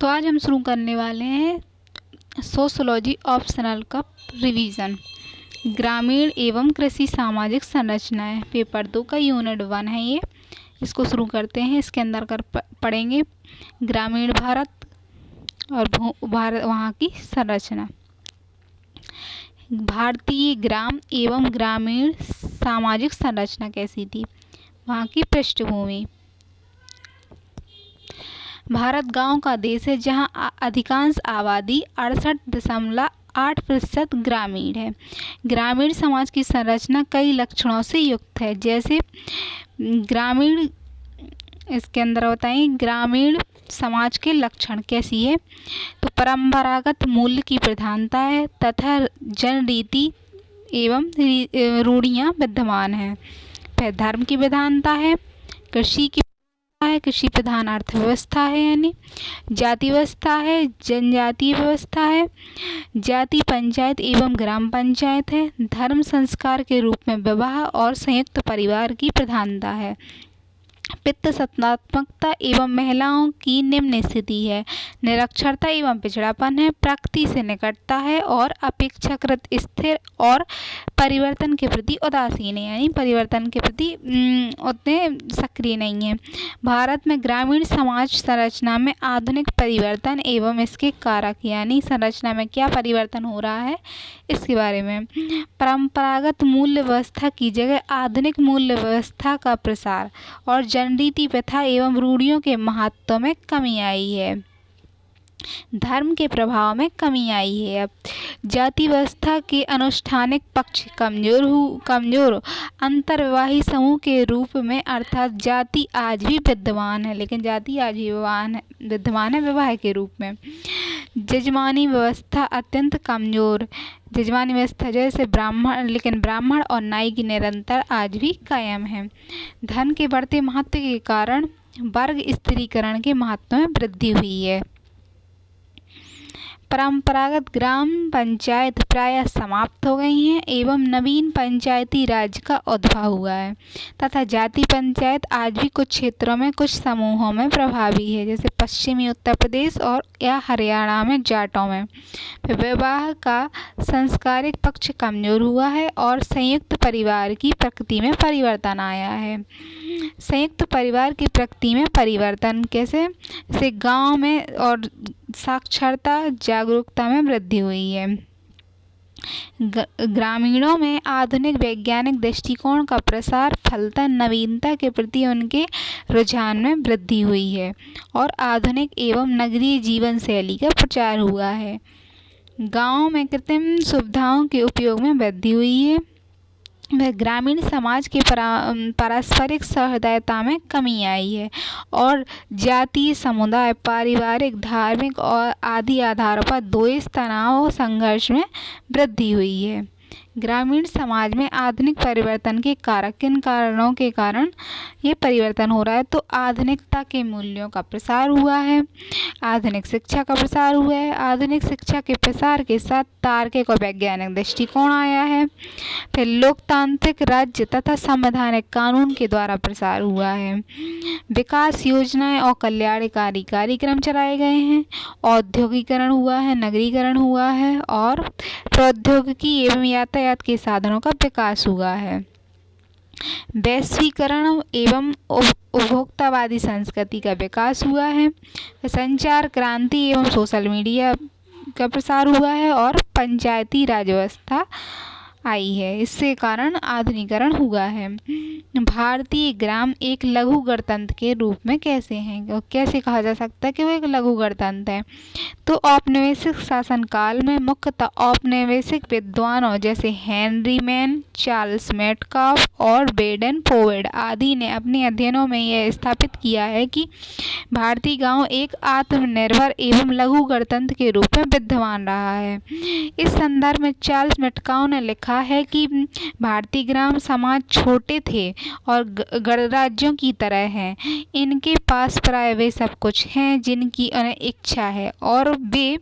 तो आज हम शुरू करने वाले हैं सोशोलॉजी ऑप्शनल का रिवीजन। ग्रामीण एवं कृषि सामाजिक संरचनाएं, पेपर 2 का यूनिट 1 है ये। इसको शुरू करते हैं। इसके अंदर पढ़ेंगे ग्रामीण भारत और भारत वहाँ की संरचना। भारतीय ग्राम एवं ग्रामीण सामाजिक संरचना कैसी थी, वहाँ की पृष्ठभूमि। भारत गांव का देश है जहां अधिकांश आबादी 68.8% ग्रामीण है। ग्रामीण समाज की संरचना कई लक्षणों से युक्त है, जैसे ग्रामीण, इसके अंदर बताएं ग्रामीण समाज के लक्षण कैसी है। तो परंपरागत मूल्य की प्रधानता है तथा जनरीति एवं रूढ़ियाँ विद्यमान है। फिर धर्म की प्रधानता है, कृषि प्रधान अर्थव्यवस्था है, यानी जाति व्यवस्था है, जनजातीय व्यवस्था है, जाति पंचायत एवं ग्राम पंचायत है। धर्म संस्कार के रूप में विवाह और संयुक्त परिवार की प्रधानता है। पित्त सत्तात्मकता एवं महिलाओं की निम्न स्थिति है। निरक्षरता एवं पिछड़ापन है। प्रकृति से निकटता है और अपेक्षाकृत स्थिर और परिवर्तन के प्रति उदासीन है, यानी परिवर्तन के प्रति उतने सक्रिय नहीं है। भारत में ग्रामीण समाज संरचना में आधुनिक परिवर्तन एवं इसके कारक, यानी संरचना में क्या परिवर्तन हो रहा है इसके बारे में। परंपरागत मूल्य व्यवस्था की जगह आधुनिक मूल्य व्यवस्था का प्रसार और जनरीति प्रथा एवं रूढ़ियों के महत्व में कमी आई है। धर्म के प्रभाव में कमी आई है। अब जाति व्यवस्था के अनुष्ठानिक पक्ष कमजोर अंतर्विवाही समूह के रूप में, अर्थात जाति आज भी विद्यमान है, लेकिन जाति आज भी विद्यमान है विवाह के रूप में। जजमानी व्यवस्था अत्यंत कमजोर, जजमानी व्यवस्था जैसे ब्राह्मण और नाई की निरंतर आज भी कायम है। धन के बढ़ते महत्व के कारण वर्ग स्त्रीकरण के महत्व में वृद्धि हुई है। परंपरागत ग्राम पंचायत प्रायः समाप्त हो गई हैं एवं नवीन पंचायती राज का उद्भव हुआ है तथा जाति पंचायत आज भी कुछ क्षेत्रों में कुछ समूहों में प्रभावी है, जैसे पश्चिमी उत्तर प्रदेश और या हरियाणा में जाटों में। फिर विवाह का सांस्कृतिक पक्ष कमजोर हुआ है और संयुक्त परिवार की प्रकृति में परिवर्तन आया है। संयुक्त परिवार की प्रकृति में परिवर्तन कैसे, जैसे गांव में और साक्षरता जागरूकता में वृद्धि हुई है। ग्रामीणों में आधुनिक वैज्ञानिक दृष्टिकोण का प्रसार फलतः नवीनता के प्रति उनके रुझान में वृद्धि हुई है और आधुनिक एवं नगरीय जीवन शैली का प्रचार हुआ है। गांव में कृत्रिम सुविधाओं के उपयोग में वृद्धि हुई है। वह ग्रामीण समाज के पारस्परिक सहृदयता में कमी आई है और जातीय, समुदाय, पारिवारिक, धार्मिक और आदि आधारों पर द्वेष, तनाव और संघर्ष में वृद्धि हुई है। ग्रामीण समाज में आधुनिक परिवर्तन के कारक, किन कारणों के कारण ये परिवर्तन हो रहा है, तो आधुनिकता के मूल्यों का प्रसार हुआ है, आधुनिक शिक्षा का प्रसार हुआ है। आधुनिक शिक्षा के प्रसार के साथ तार्किक और वैज्ञानिक दृष्टिकोण आया है। फिर लोकतांत्रिक राज्य तथा संवैधानिक कानून के द्वारा प्रसार हुआ है। विकास योजनाएं और कल्याणकारी कार्यक्रम चलाए गए हैं। औद्योगिकरण हुआ है, नगरीकरण हुआ है और प्रौद्योगिकी एवं यातायात के साधनों का विकास हुआ है। वैश्वीकरण एवं उपभोक्तावादी संस्कृति का विकास हुआ है। संचार क्रांति एवं सोशल मीडिया का प्रसार हुआ है और पंचायती राज व्यवस्था आई है, इससे कारण आधुनिकीकरण हुआ है। भारतीय ग्राम एक लघु गणतंत्र के रूप में कैसे हैं, कैसे कहा जा सकता है कि वो एक लघु गणतंत्र है, तो औपनिवेशिक शासन काल में मुख्यतः औपनिवेशिक विद्वानों जैसे हेनरी मैन, चार्ल्स मेटकाफ और बेडन पोवेड आदि ने अपने अध्ययनों में यह स्थापित किया है कि भारतीय गांव एक आत्मनिर्भर एवं लघु गणतंत्र के रूप में विद्यमान रहा है। इस संदर्भ में चार्ल्स मेटकाफ ने लिखा है कि भारतीय ग्राम समाज छोटे थे और गणराज्यों की तरह हैं। इनके पास प्राय वे सब कुछ हैं जिनकी उन्हें इच्छा है और वे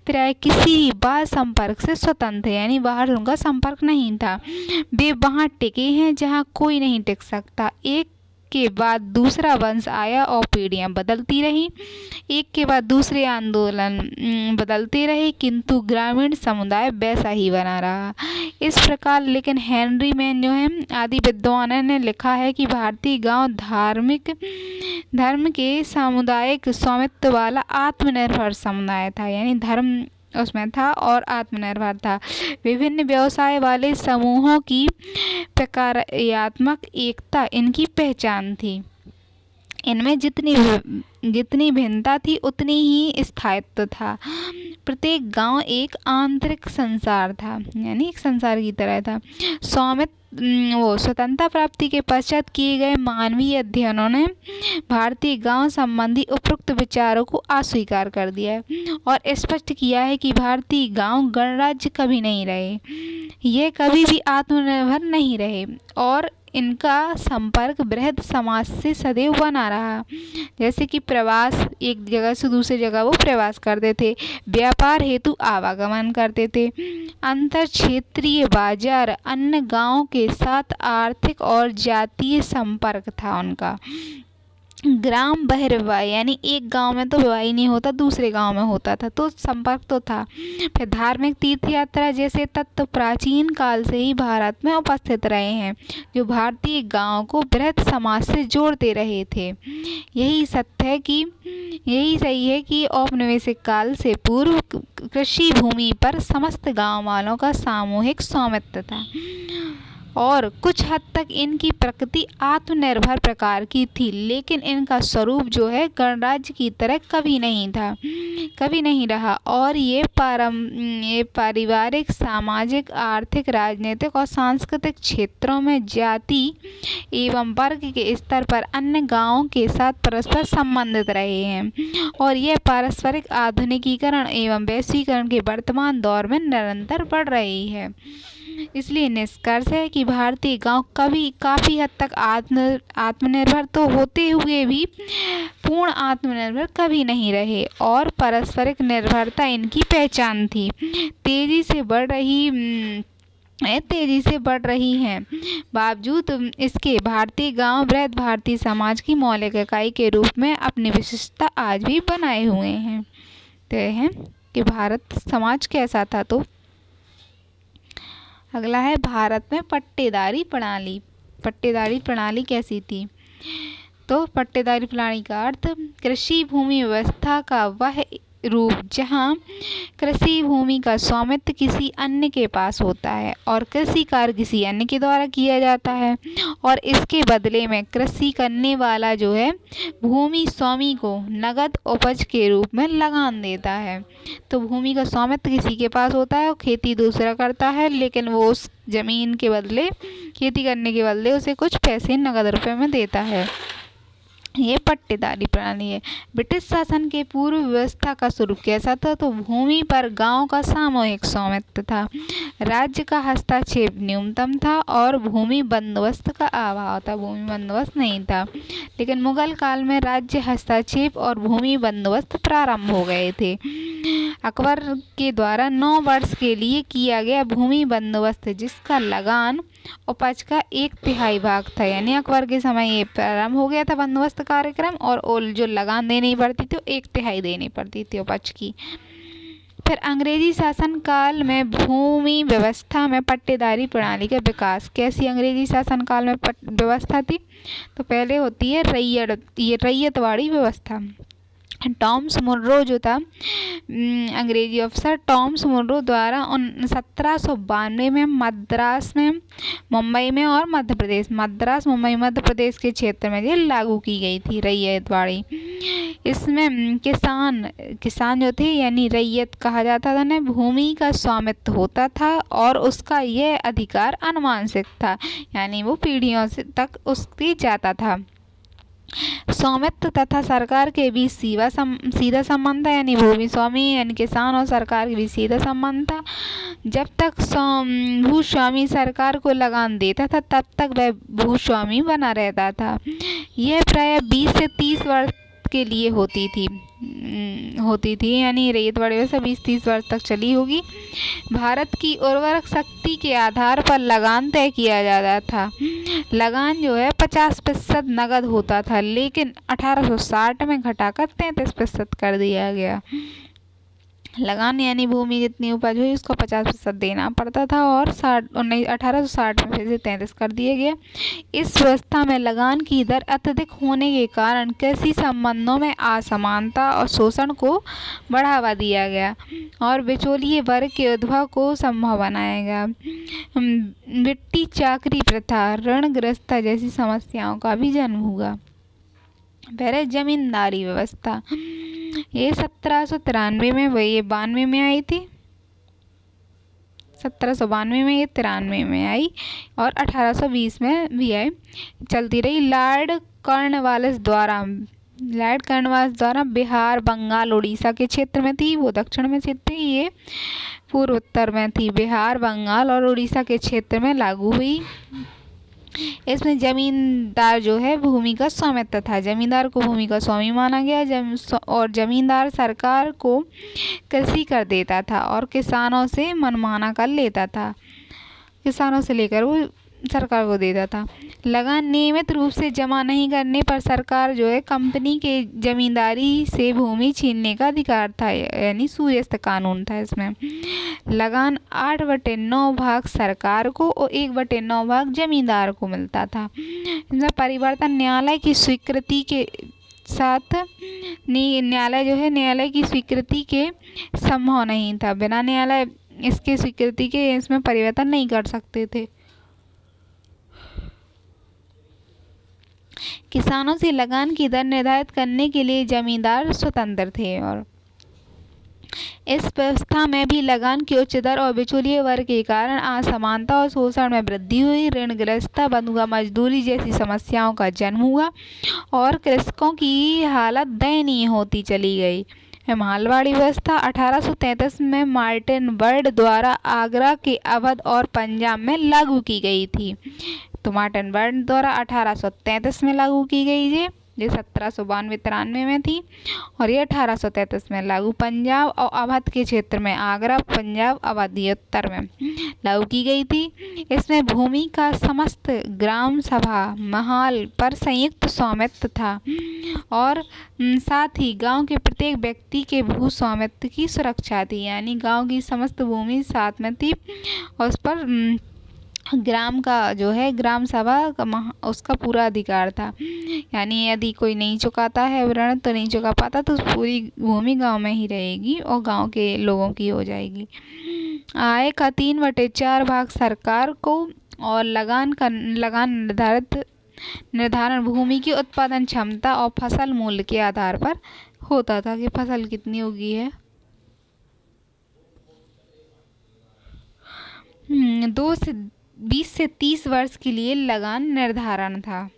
प्राय किसी बाह्य संपर्क से स्वतंत्र है, यानी बाहर उनका संपर्क नहीं था। वे वहाँ टिके हैं जहाँ कोई नहीं टिक सकता। एक के बाद दूसरा वंश आया और पीढ़ियां बदलती रही, एक के बाद दूसरे आंदोलन बदलते रहे, किंतु ग्रामीण समुदाय वैसा ही बना रहा। इस प्रकार लेकिन हेनरी मैन जो है आदि विद्वानों ने लिखा है कि भारतीय गांव धर्म के सामुदायिक स्वामित्व वाला आत्मनिर्भर समुदाय था, यानी धर्म उसमें था और आत्मनिर्भर था। विभिन्न व्यवसाय वाले समूहों की प्रकार्यात्मक एकता इनकी पहचान थी। इनमें जितनी भिन्नता थी उतनी ही स्थायित्व था। प्रत्येक गांव एक आंतरिक संसार था, यानी एक संसार की तरह था। स्वतंत्रता प्राप्ति के पश्चात किए गए मानवीय अध्ययनों ने भारतीय गांव संबंधी उपरोक्त विचारों को अस्वीकार कर दिया है और स्पष्ट किया है कि भारतीय गांव गणराज्य कभी नहीं रहे, ये कभी भी आत्मनिर्भर नहीं रहे और इनका संपर्क बृहद समाज से सदैव बना रहा। जैसे कि प्रवास, एक जगह से दूसरी जगह वो प्रवास करते थे, व्यापार हेतु आवागमन करते थे, अंतर क्षेत्रीय बाजार, अन्य गांवों के साथ आर्थिक और जातीय संपर्क था उनका। ग्राम बहिर्वाह, यानी एक गांव में तो विवाह नहीं होता, दूसरे गांव में होता था, तो संपर्क तो था। फिर धार्मिक तीर्थ यात्रा जैसे तत्व प्राचीन काल से ही भारत में उपस्थित रहे हैं, जो भारतीय गांव को बृहद समाज से जोड़ते रहे थे। यही सही है कि औपनिवेशिक काल से पूर्व कृषि भूमि पर समस्त गांव वालों का सामूहिक स्वामित्व था और कुछ हद तक इनकी प्रकृति आत्मनिर्भर प्रकार की थी, लेकिन इनका स्वरूप जो है गणराज्य की तरह कभी नहीं रहा और ये पारिवारिक, सामाजिक, आर्थिक, राजनीतिक और सांस्कृतिक क्षेत्रों में जाति एवं वर्ग के स्तर पर अन्य गांवों के साथ परस्पर संबंधित रहे हैं और यह पारस्परिक आधुनिकीकरण एवं वैश्वीकरण के वर्तमान दौर में निरंतर बढ़ रही है। इसलिए निष्कर्ष है कि भारतीय गांव काफी हद तक आत्मनिर्भर तो होते हुए भी पूर्ण आत्मनिर्भर कभी नहीं रहे और पारस्परिक निर्भरता इनकी पहचान थी। तेजी से बढ़ रही हैं। बावजूद इसके भारतीय गांव बृहद भारतीय समाज की मौलिक इकाई के रूप में अपनी विशिष्टता आज भी बनाए हुए हैं। तो है कि भारत समाज कैसा था। तो अगला है भारत में पट्टेदारी प्रणाली। पट्टेदारी प्रणाली कैसी थी। तो पट्टेदारी प्रणाली का अर्थ कृषि भूमि व्यवस्था का वह रूप जहां कृषि भूमि का स्वामित्व किसी अन्य के पास होता है और कृषि कार्य किसी अन्य के द्वारा किया जाता है और इसके बदले में कृषि करने वाला जो है भूमि स्वामी को नगद उपज के रूप में लगान देता है। तो भूमि का स्वामित्व किसी के पास होता है और खेती दूसरा करता है, लेकिन वो उस जमीन के बदले, खेती करने के बदले उसे कुछ पैसे नगद रुपए में देता है। ये पट्टेदारी प्रणाली है। ब्रिटिश शासन के पूर्व व्यवस्था का स्वरूप कैसा था। तो भूमि पर गांव का सामूहिक स्वामित्व था, राज्य का हस्तक्षेप न्यूनतम था और भूमि बंदोबस्त का अभाव था, भूमि बंदोबस्त नहीं था। लेकिन मुगल काल में राज्य हस्तक्षेप और भूमि बंदोबस्त प्रारंभ हो गए थे। अकबर के द्वारा 9 वर्ष के लिए किया गया भूमि बंदोबस्त, जिसका लगान उपज का 1/3 भाग था, यानी अकबर के समय ये प्रारंभ हो गया था बंदोबस्त कार्यक्रम और जो लगान देनी पड़ती थी 1/3 देनी पड़ती थी उपज की। फिर अंग्रेजी शासन काल में भूमि व्यवस्था में पट्टेदारी प्रणाली का विकास। कैसी अंग्रेजी शासन काल में व्यवस्था थी। तो पहले होती है रैयतवाड़ी व्यवस्था। टॉमस मुनरो जो था अंग्रेजी अफसर टॉमस मुनरो द्वारा 1792 में मद्रास में, मुंबई में और मद्रास, मुंबई, मध्य प्रदेश के क्षेत्र में ये लागू की गई थी रैयतवाड़ी। इसमें किसान जो थे, यानी रैयत कहा जाता था ना, भूमि का स्वामित्व होता था और उसका यह अधिकार अनुवांशिक था, यानी वो पीढ़ियों से तक उसके जाता था। स्वामित्व तथा सरकार के बीच सीधा संबंध था, यानी भूमि स्वामी यानी किसान और सरकार के बीच सीधा संबंध था। जब तक भूस्वामी सरकार को लगान देता था तब तक वह भूस्वामी बना रहता था। यह प्रायः 20 से 30 वर्ष के लिए होती थी। होती थी, यानी रैयतवाड़ी व्यवस्था 20-30 वर्ष तक चली होगी। भारत की उर्वरक शक्ति के आधार पर लगान तय किया जाता था। लगान जो है 50% नगद होता था, लेकिन 1860 में घटाकर 33% कर दिया गया। लगान यानी भूमि जितनी उपज हुई उसको 50% देना पड़ता था, और 1860 में फिर से 33 कर दिया गया। इस व्यवस्था में लगान की दर अत्यधिक होने के कारण कृषि संबंधों में असमानता और शोषण को बढ़ावा दिया गया और बिचौलिए वर्ग के उद्भव को संभव बनाया गया। बिट्टी चाकरी प्रथा, ऋणग्रस्तता जैसी समस्याओं का भी जन्म हुआ। पहले जमींदारी व्यवस्था, ये 1793 में, ये 92 में आई थी। 1792 में, ये 93 में आई और 1820 में भी आई, चलती रही। लॉर्ड कॉर्नवालिस द्वारा बिहार, बंगाल, उड़ीसा के क्षेत्र में थी, वो दक्षिण में स्थित थी, ये पूर्व उत्तर में थी। बिहार, बंगाल और उड़ीसा के क्षेत्र में लागू हुई। इसमें जमींदार जो है भूमि का स्वामित्व था, जमींदार को भूमि का स्वामी माना गया, और जमींदार सरकार को कृषि कर देता था और किसानों से मनमाना कर लेता था, किसानों से लेकर वो सरकार को देता था। लगान नियमित रूप से जमा नहीं करने पर सरकार जो है कंपनी के जमींदारी से भूमि छीनने का अधिकार था, यानी सूर्यास्त कानून था इसमें। लगान 8/9 भाग सरकार को और 1/9 भाग जमींदार को मिलता था। इसमें परिवर्तन न्यायालय की स्वीकृति के साथ न्यायालय की स्वीकृति के संभव नहीं था। बिना न्यायालय इसके स्वीकृति के इसमें परिवर्तन नहीं कर सकते थे। किसानों से लगान की दर निर्धारित करने के लिए जमींदार स्वतंत्र थे, और इस व्यवस्था में भी लगान की उच्च दर और बिचौलिए वर्ग के कारण असमानता और शोषण में वृद्धि हुई। ऋणग्रस्तता, बंधुआ मजदूरी जैसी समस्याओं का जन्म हुआ और कृषकों की हालत दयनीय होती चली गई। मालवाड़ी व्यवस्था 1833 में मार्टिन बर्ड द्वारा आगरा के अवध और पंजाब में लागू की गई थी। तो मार्टिन बर्ड द्वारा 1833 में लागू की गई ये 1792-93 में थी, और ये 1833 में लागू पंजाब और अवध के क्षेत्र में, आगरा, पंजाब, अवध उत्तर में लागू की गई थी। इसमें भूमि का समस्त ग्राम सभा महल पर संयुक्त स्वामित्व था, और साथ ही गांव के प्रत्येक व्यक्ति के भू स्वामित्व की सुरक्षा थी, यानी गांव की समस्त भूमि साथ में थी और उस पर ग्राम का जो है ग्राम सभा का उसका पूरा अधिकार था, यानी यदि कोई नहीं चुकाता है ऋण तो नहीं चुका पाता तो पूरी भूमि गांव में ही रहेगी और गांव के लोगों की हो जाएगी। आय का 3/4 भाग सरकार को, और लगान निर्धारण भूमि की उत्पादन क्षमता और फसल मूल्य के आधार पर होता था कि फसल कितनी उगी है। 20 से 30 वर्ष के लिए लगान निर्धारण था।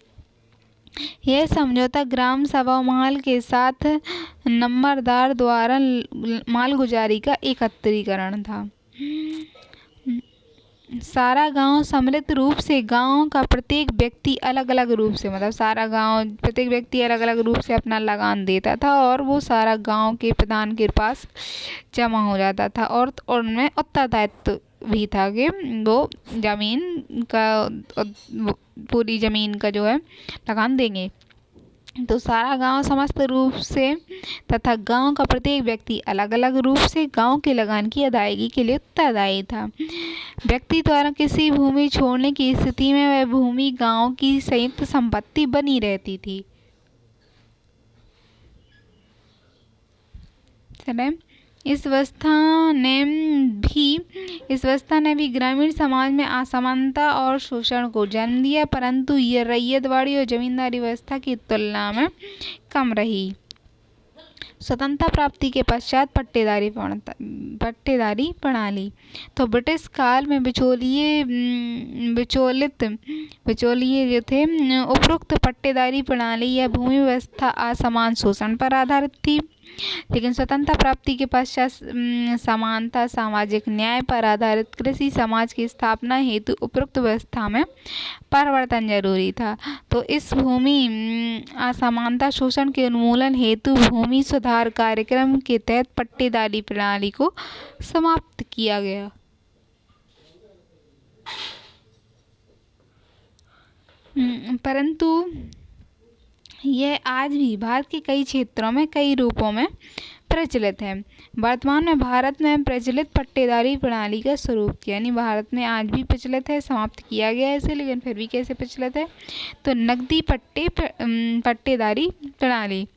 यह समझौता ग्राम सभा महल के साथ नंबरदार द्वारा मालगुजारी का एकत्रीकरण था। सारा गांव सम्मिलित रूप से, गांव का प्रत्येक व्यक्ति अलग अलग रूप से, मतलब प्रत्येक व्यक्ति अलग अलग रूप से अपना लगान देता था, और वो सारा गांव के प्रधान के पास जमा हो जाता था, और उनमें उत्तरदायित्व भी था कि वो जमीन का, पूरी जमीन का जो है लगान देंगे। तो सारा गांव समस्त रूप से तथा गांव का प्रत्येक व्यक्ति अलग अलग रूप से गांव के लगान की अदायगी के लिए उत्तरदायी था। व्यक्ति द्वारा किसी भूमि छोड़ने की स्थिति में वह भूमि गांव की संयुक्त संपत्ति बनी रहती थी। इस व्यवस्था ने भी ग्रामीण समाज में असमानता और शोषण को जन्म दिया, परंतु यह रैयतवाड़ी और जमींदारी व्यवस्था की तुलना में कम रही। स्वतंत्रता प्राप्ति के पश्चात पट्टेदारी प्रणाली, तो ब्रिटिश काल में बिचौलिए जो थे, उपरोक्त पट्टेदारी प्रणाली या भूमि व्यवस्था असमान शोषण पर आधारित थी। लेकिन स्वतंत्रता प्राप्ति के पश्चात समानता सामाजिक न्याय पर आधारित कृषि समाज की स्थापना हेतु उपरोक्त व्यवस्था में परिवर्तन जरूरी था। तो इस भूमि असमानता शोषण के उन्मूलन हेतु भूमि सुधार कार्यक्रम के तहत पट्टेदारी प्रणाली को समाप्त किया गया। परंतु यह आज भी भारत के कई क्षेत्रों में कई रूपों में प्रचलित है। वर्तमान में भारत में प्रचलित पट्टेदारी प्रणाली का स्वरूप यानी भारत में आज भी प्रचलित है, समाप्त किया गया है इसे, लेकिन फिर भी कैसे प्रचलित है तो नकदी पट्टेदारी प्रणाली।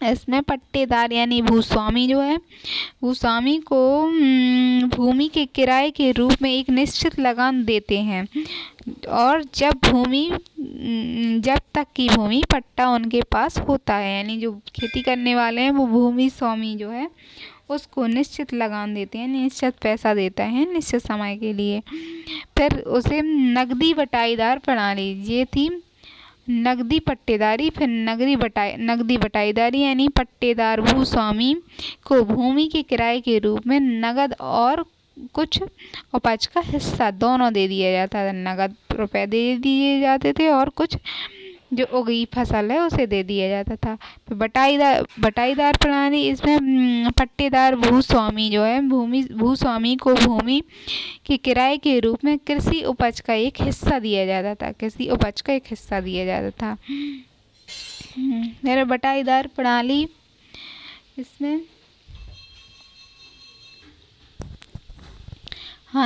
इसमें पट्टेदार यानी भूस्वामी जो है, भूस्वामी को भूमि के किराए के रूप में एक निश्चित लगान देते हैं और जब तक की भूमि पट्टा उनके पास होता है, यानी जो खेती करने वाले हैं वो भूमि स्वामी जो है उसको निश्चित लगान देते हैं, निश्चित पैसा देता है निश्चित समय के लिए। फिर उसे नकदी बटाईदार प्रणाली, ये थी नकदी पट्टेदारी। फिर नकदी बटाईदारी यानी पट्टेदार भूस्वामी को भूमि के किराए के रूप में नगद और कुछ उपज का हिस्सा दोनों दे दिया जाता था। नगद रुपए दे दिए जाते थे और कुछ जो उगी फसल है उसे दे दिया जाता था। फिर बटाईदार प्रणाली, इसमें पट्टेदार भूस्वामी जो है भूस्वामी को भूमि के किराए के रूप में कृषि उपज का एक हिस्सा दिया जाता था। फिर बटाईदार प्रणाली, इसमें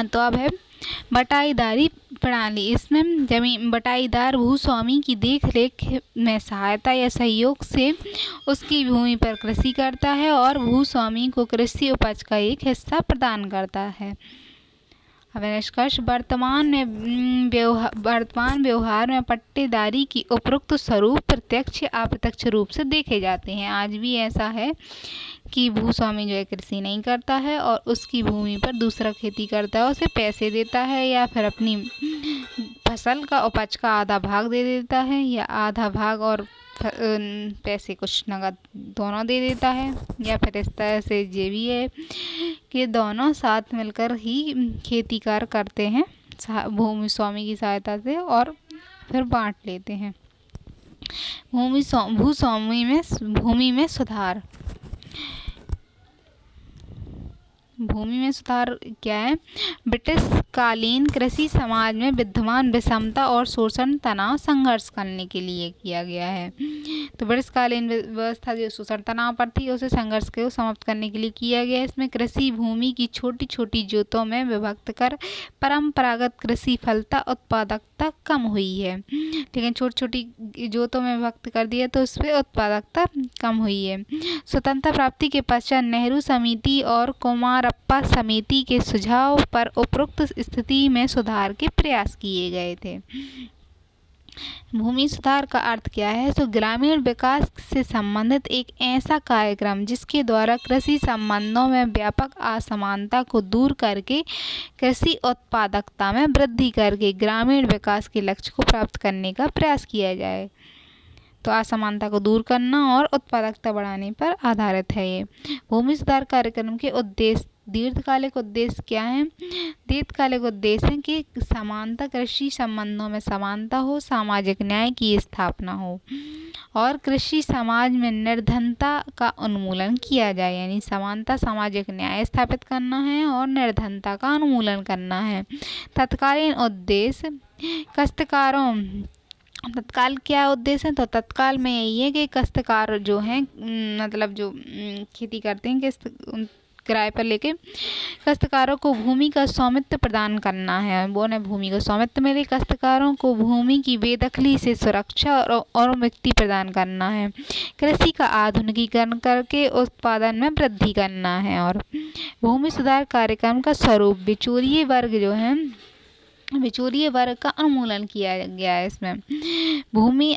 तो अब है बटाईदारी प्रणाली। इसमें बटाईदार भूस्वामी की देखरेख में सहायता या सहयोग से उसकी भूमि पर कृषि करता है और भूस्वामी को कृषि उपज का एक हिस्सा प्रदान करता है। अब निष्कर्ष, वर्तमान व्यवहार में पट्टेदारी की उपरोक्त स्वरूप प्रत्यक्ष अप्रत्यक्ष रूप से देखे जाते हैं। आज भी ऐसा है कि भूस्वामी जो है कृषि नहीं करता है और उसकी भूमि पर दूसरा खेती करता है, उसे पैसे देता है या फिर अपनी फसल का उपज का आधा भाग दे देता है या आधा भाग और पैसे कुछ नगद दोनों दे देता है, या फिर इस तरह से ये भी है कि दोनों साथ मिलकर ही खेती कार्य करते हैं भूमि स्वामी की सहायता से और फिर बांट लेते हैं। भूमि में सुधार क्या है? ब्रिटिश कालीन कृषि समाज में विद्यमान विषमता और शोषण तनाव संघर्ष करने के लिए किया गया है। तो ब्रिटिश कालीन व्यवस्था जो शोषण तनाव पर थी उसे संघर्ष को समाप्त करने के लिए किया गया। इसमें कृषि भूमि की छोटी छोटी जोतों में विभक्त कर परंपरागत कृषि फलता उत्पादकता कम हुई है, लेकिन छोटी छोटी जोतों में विभक्त कर दिया तो उसमें उत्पादकता कम हुई है। स्वतंत्रता प्राप्ति के पश्चात नेहरू समिति और कुमारप्पा समिति के सुझाव पर उपरोक्त स्थिति में सुधार के प्रयास किए गए थे। भूमि सुधार का अर्थ क्या है? तो ग्रामीण विकास से संबंधित एक ऐसा कार्यक्रम जिसके द्वारा कृषि संबंधों में व्यापक असमानता को दूर करके कृषि उत्पादकता में वृद्धि करके ग्रामीण विकास के लक्ष्य को प्राप्त करने का प्रयास किया जाए। तो असमानता को दूर करना और उत्पादकता बढ़ाने पर आधारित है ये। भूमि सुधार कार्यक्रम के उद्देश्य, दीर्घकालिक उद्देश्य क्या है? दीर्घकालिक उद्देश्य है कि समानता, कृषि संबंधों में समानता हो, सामाजिक न्याय की स्थापना हो और कृषि समाज में निर्धनता का उन्मूलन किया जाए। यानी समानता, सामाजिक न्याय स्थापित करना है और निर्धनता का उन्मूलन करना है। तत्कालीन उद्देश्य काश्तकारों, तत्काल क्या उद्देश्य है? तो तत्काल में यही है कि काश्तकार जो हैं मतलब जो खेती करते हैं कि किराए पर लेके काश्तकारों को भूमि का स्वामित्व प्रदान करना है, वो उन्हें भूमि का स्वामित्व मिले। काश्तकारों को भूमि की बेदखली से सुरक्षा और मुक्ति प्रदान करना है। कृषि का आधुनिकीकरण करके उत्पादन में वृद्धि करना है। और भूमि सुधार कार्यक्रम का स्वरूप, बिचौलिए वर्ग जो है बिचौलिए वर्ग का उन्मूलन किया गया है। इसमें भूमि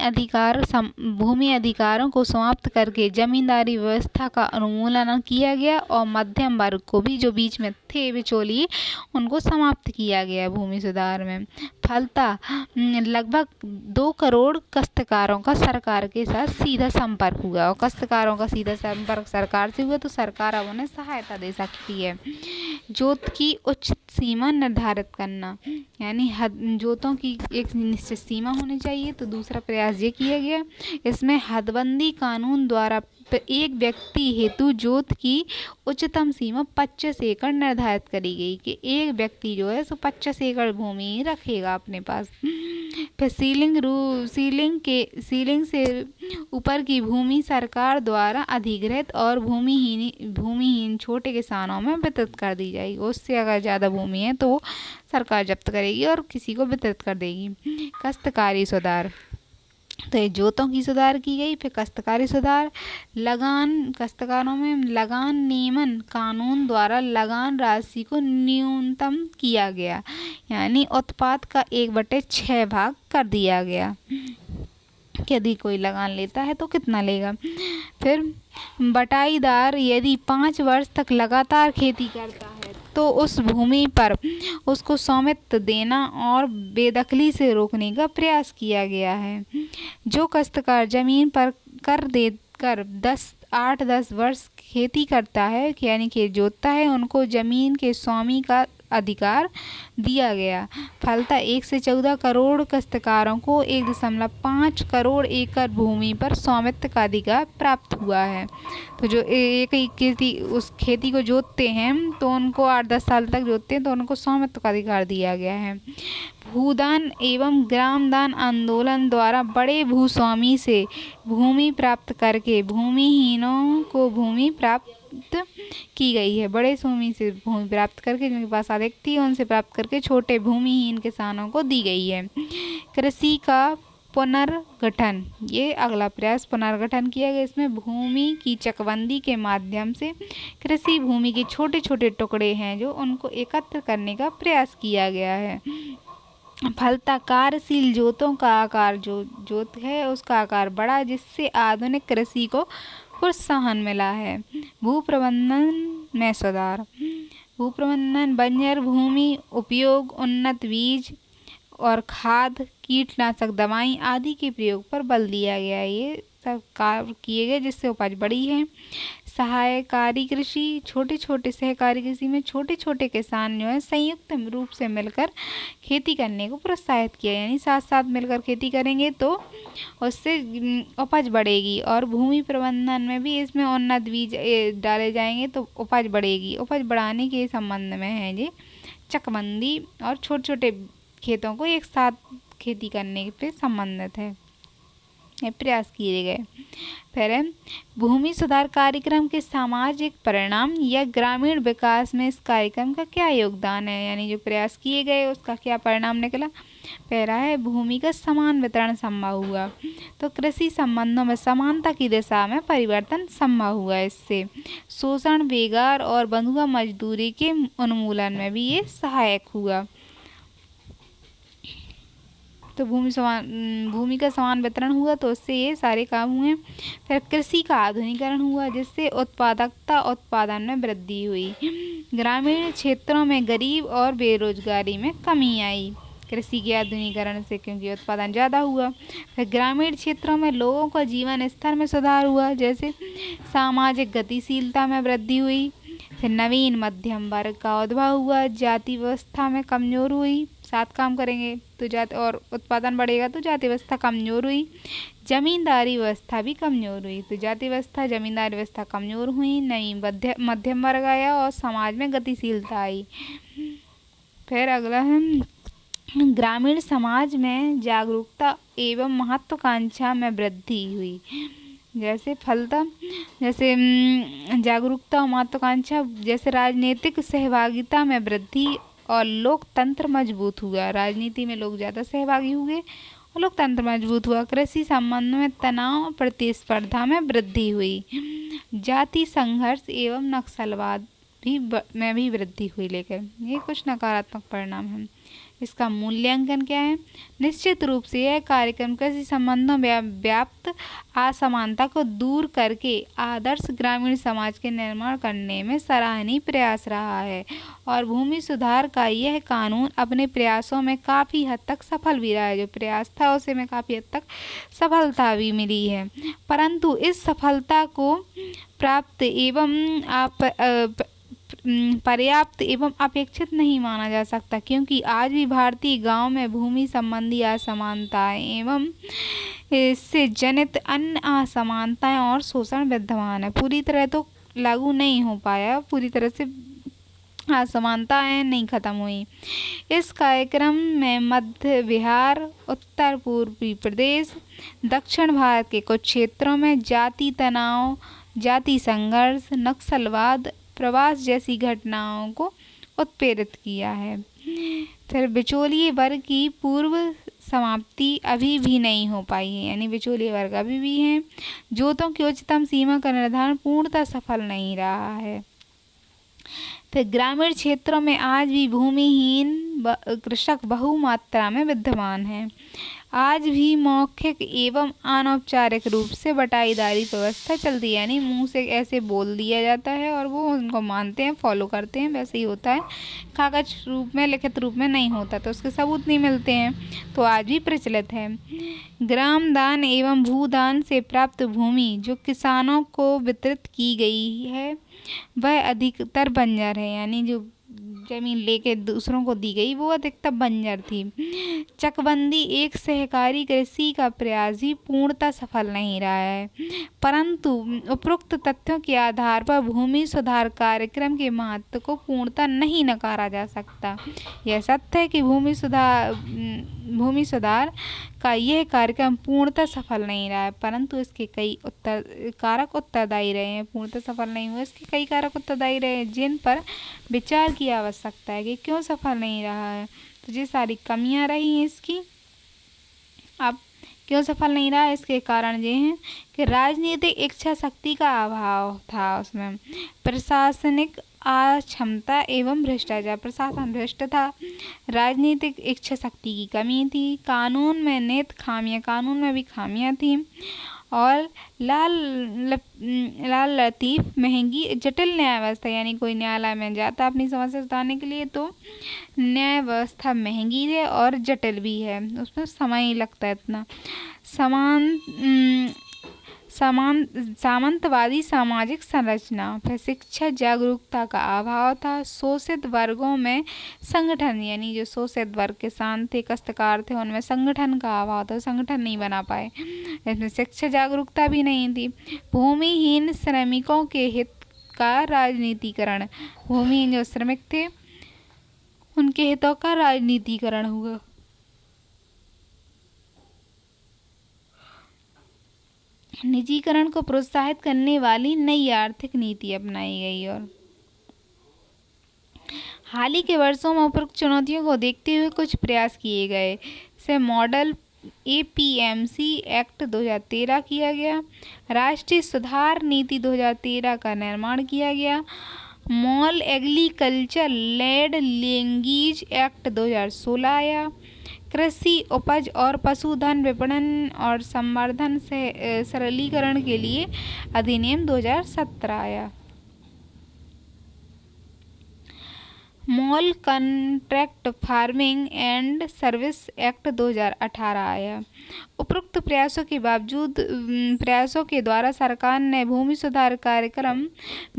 अधिकारों को समाप्त करके जमींदारी व्यवस्था का उन्मूलन किया गया और मध्यम वर्ग को भी, जो बीच में थे बिचौलिए, उनको समाप्त किया गया भूमि सुधार में। फलतः लगभग 2 करोड़ काश्तकारों का सरकार के साथ सीधा संपर्क हुआ और काश्तकारों का सीधा संपर्क सरकार से हुआ तो सरकार अब उन्हें सहायता दे सकती है। जोत की उच्च सीमा निर्धारित करना, यानी जोतों की एक निश्चित सीमा होनी चाहिए। तो दूसरा प्रयास ये किया गया, इसमें हदबंदी कानून द्वारा एक व्यक्ति हेतु जोत की उच्चतम सीमा 25 एकड़ निर्धारित करी गई कि एक व्यक्ति जो है सो 25 एकड़ भूमि रखेगा अपने पास। फिर सीलिंग से ऊपर की भूमि सरकार द्वारा अधिग्रहित और भूमिहीन छोटे किसानों में वितरित कर दी जाएगी। उससे अगर ज़्यादा भूमि है तो वो सरकार जब्त करेगी और किसी को वितरित कर देगी। काश्तकारी सुधार, तो ये जोतों की सुधार की गई। फिर काश्तकारी सुधार, काश्तकारों में लगान नियमन कानून द्वारा लगान राशि को न्यूनतम किया गया, यानी उत्पाद का 1/6 भाग कर दिया गया। यदि कोई लगान लेता है तो कितना लेगा। फिर बटाईदार यदि 5 वर्ष तक लगातार खेती करता है तो उस भूमि पर उसको स्वामित्व देना और बेदखली से रोकने का प्रयास किया गया है। जो काश्तकार जमीन पर कर देकर 8-10 वर्ष खेती करता है, यानी खेत जोतता है, उनको जमीन के स्वामी का अधिकार दिया गया। फलतः 1 से 14 करोड़ काश्तकारों को 1.5 करोड़ एकड़ भूमि पर स्वामित्व का अधिकार प्राप्त हुआ है। तो जो उस खेती को जोतते हैं तो उनको 8-10 साल तक जोतते हैं तो उनको स्वामित्व का अधिकार दिया गया है। भूदान एवं ग्रामदान आंदोलन द्वारा बड़े भूस्वामी से भूमि प्राप्त करके भूमिहीनों को भूमि प्राप्त की गई है। बड़े स्वामी से भूमि प्राप्त करके, जिनके पास अधिक थी, उनसे प्राप्त करके छोटे भूमिहीन किसानों को दी गई है। कृषि का पुनर्गठन, ये अगला प्रयास पुनर्गठन किया गया। इसमें भूमि की चकबंदी के माध्यम से कृषि भूमि के छोटे छोटे टुकड़े हैं जो उनको एकत्र करने का प्रयास किया गया है। फलतः कार्यशील जोतों का आकार, जो जोत है उसका आकार बढ़ा, जिससे आधुनिक कृषि को प्रोत्साहन मिला है। भू प्रबंधन में सुधार, भूप्रबंधन, बंजर भूमि उपयोग, उन्नत बीज और खाद, कीटनाशक दवाई आदि के प्रयोग पर बल दिया गया है। ये सब कार्य किए गए जिससे उपज बढ़ी है। सहायकारी कृषि, छोटे छोटे सहकारी कृषि में छोटे छोटे किसान जो है संयुक्त रूप से मिलकर खेती करने को प्रोत्साहित किया, यानी साथ साथ मिलकर खेती करेंगे तो उससे उपज बढ़ेगी। और भूमि प्रबंधन में भी इसमें उन्नत बीज डाले जाएंगे तो उपज बढ़ेगी। उपज बढ़ाने के संबंध में है ये चकबंदी और छोटे छोटे खेतों को एक साथ खेती करने पे संबंधित है, ये प्रयास किए गए। फिर भूमि सुधार कार्यक्रम के सामाजिक परिणाम या ग्रामीण विकास में इस कार्यक्रम का क्या योगदान है, यानी जो प्रयास किए गए उसका क्या परिणाम निकला। पहला है भूमि का समान वितरण संभव हुआ, तो कृषि संबंधों में समानता की दिशा में परिवर्तन संभव हुआ। इससे शोषण, बेगार और बंधुआ मजदूरी के उन्मूलन में भी ये सहायक हुआ। तो भूमि का समान वितरण हुआ तो उससे ये सारे काम हुए। फिर कृषि का आधुनिकीकरण हुआ जिससे उत्पादकता उत्पादन में वृद्धि हुई। ग्रामीण क्षेत्रों में गरीब और बेरोजगारी में कमी आई कृषि के आधुनिकीकरण से, क्योंकि उत्पादन ज़्यादा हुआ। फिर ग्रामीण क्षेत्रों में लोगों का जीवन स्तर में सुधार हुआ, जैसे सामाजिक गतिशीलता में वृद्धि हुई। फिर नवीन मध्यम वर्ग का उद्भव हुआ, जाति व्यवस्था में कमजोर हुई। साथ काम करेंगे तो जाति और उत्पादन बढ़ेगा तो जाति व्यवस्था कमजोर हुई। जमींदारी व्यवस्था भी कमजोर हुई, तो जाति व्यवस्था जमींदारी व्यवस्था कमजोर हुई। नई मध्यम वर्ग आया और समाज में गतिशीलता आई। फिर अगला है ग्रामीण समाज में जागरूकता एवं महत्वाकांक्षा में वृद्धि हुई। जैसे फलतः जैसे जागरूकता और महत्वाकांक्षा, जैसे राजनीतिक सहभागिता में वृद्धि और लोकतंत्र मजबूत हुआ। राजनीति में लोग ज़्यादा सहभागी हुए और लोकतंत्र मजबूत हुआ। कृषि संबंध में तनाव प्रतिस्पर्धा में वृद्धि हुई। जाति संघर्ष एवं नक्सलवाद भी वृद्धि हुई। लेकिन ये कुछ नकारात्मक परिणाम हैं। इसका मूल्यांकन क्या है? निश्चित रूप से यह कार्यक्रम कृषि संबंधों में व्याप्त असमानता को दूर करके आदर्श ग्रामीण समाज के निर्माण करने में सराहनीय प्रयास रहा है और भूमि सुधार का यह कानून अपने प्रयासों में काफ़ी हद तक सफल भी रहा है। जो प्रयास था उसे में काफ़ी हद तक सफलता भी मिली है, परंतु इस सफलता को पर्याप्त एवं अपेक्षित नहीं माना जा सकता, क्योंकि आज भी भारतीय गांव में भूमि संबंधी असमानताएं एवं इससे जनित अन्य असमानताएं और शोषण विद्यमान है। पूरी तरह तो लागू नहीं हो पाया, पूरी तरह से असमानताएं नहीं खत्म हुई। इस कार्यक्रम में मध्य बिहार, उत्तर पूर्वी प्रदेश, दक्षिण भारत के कुछ क्षेत्रों में जाति तनाव, जाति संघर्ष, नक्सलवाद, प्रवास जैसी घटनाओं को उत्प्रेरित किया है। फिर बिचौलिए वर्ग की पूर्व समाप्ति अभी भी नहीं हो पाई है, यानी बिचौलिए वर्ग अभी भी हैं। जोतों की उच्चतम सीमा का निर्धारण पूर्णतः सफल नहीं रहा है। फिर ग्रामीण क्षेत्रों में आज भी भूमिहीन कृषक बहुमात्रा में विद्यमान हैं। आज भी मौखिक एवं अनौपचारिक रूप से बटाईदारी व्यवस्था चलती है, यानी मुंह से ऐसे बोल दिया जाता है और वो उनको मानते हैं, फॉलो करते हैं, वैसे ही होता है। कागज रूप में, लिखित रूप में नहीं होता, तो उसके सबूत नहीं मिलते हैं, तो आज भी प्रचलित है। ग्राम दान एवं भूदान से प्राप्त भूमि जो किसानों को वितरित की गई है वह अधिकतर बंजर है, यानी जो जमीन लेके दूसरों को दी गई वो अधिकतर बंजर थी। चकबंदी एक सहकारी कृषि का प्रयास भी पूर्णतः सफल नहीं रहा है, परंतु उपरोक्त तथ्यों के आधार पर भूमि सुधार कार्यक्रम के महत्व को पूर्णतः नहीं नकारा जा सकता। यह सत्य है कि भूमि सुधार का यह कार्यक्रम पूर्णतः सफल नहीं रहा है, परंतु इसके कई कारक उत्तरदायी रहे हैं। पूर्णतः सफल नहीं हुआ, इसके कई कारक उत्तरदायी रहे हैं जिन पर विचार की आवश्यकता है कि क्यों सफल नहीं रहा है। तो ये सारी कमियां रही हैं इसकी। अब क्यों सफल नहीं रहा, इसके कारण ये हैं कि राजनीतिक इच्छा शक्ति का अभाव था, उसमें प्रशासनिक अक्षमता एवं भ्रष्टाचार, प्रशासन भ्रष्ट था, राजनीतिक इच्छा शक्ति की कमी थी, कानून में भी खामियां थी और लाल लतीफ़ महंगी जटिल न्याय व्यवस्था, यानी कोई न्यायालय में जाता अपनी समस्या सुधारने के लिए तो न्याय व्यवस्था महंगी है और जटिल भी है, उसमें समय ही लगता है इतना। सामंतवादी सामाजिक संरचना, फिर शिक्षा जागरूकता का अभाव था, शोषित वर्गों में संगठन, यानी जो शोषित वर्ग किसान थे, काश्तकार थे, उनमें संगठन का अभाव था, संगठन नहीं बना पाए, इसमें शिक्षा जागरूकता भी नहीं थी। भूमिहीन श्रमिकों के हित का राजनीतिकरण, भूमिहीन जो श्रमिक थे उनके हितों का राजनीतिकरण हुआ। निजीकरण को प्रोत्साहित करने वाली नई आर्थिक नीति अपनाई गई और हाल ही के वर्षों में उपरोक्त चुनौतियों को देखते हुए कुछ प्रयास किए गए। से मॉडल APMC एक्ट 2013 किया गया, राष्ट्रीय सुधार नीति 2013 का निर्माण किया गया, model agriculture land leasing act 2016 आया, कृषि उपज और पशुधन विपणन और संवर्धन से सरलीकरण के लिए अधिनियम 2017 आया, mall contract farming and service act 2018 आया। उपरोक्त प्रयासों के द्वारा सरकार ने भूमि सुधार कार्यक्रम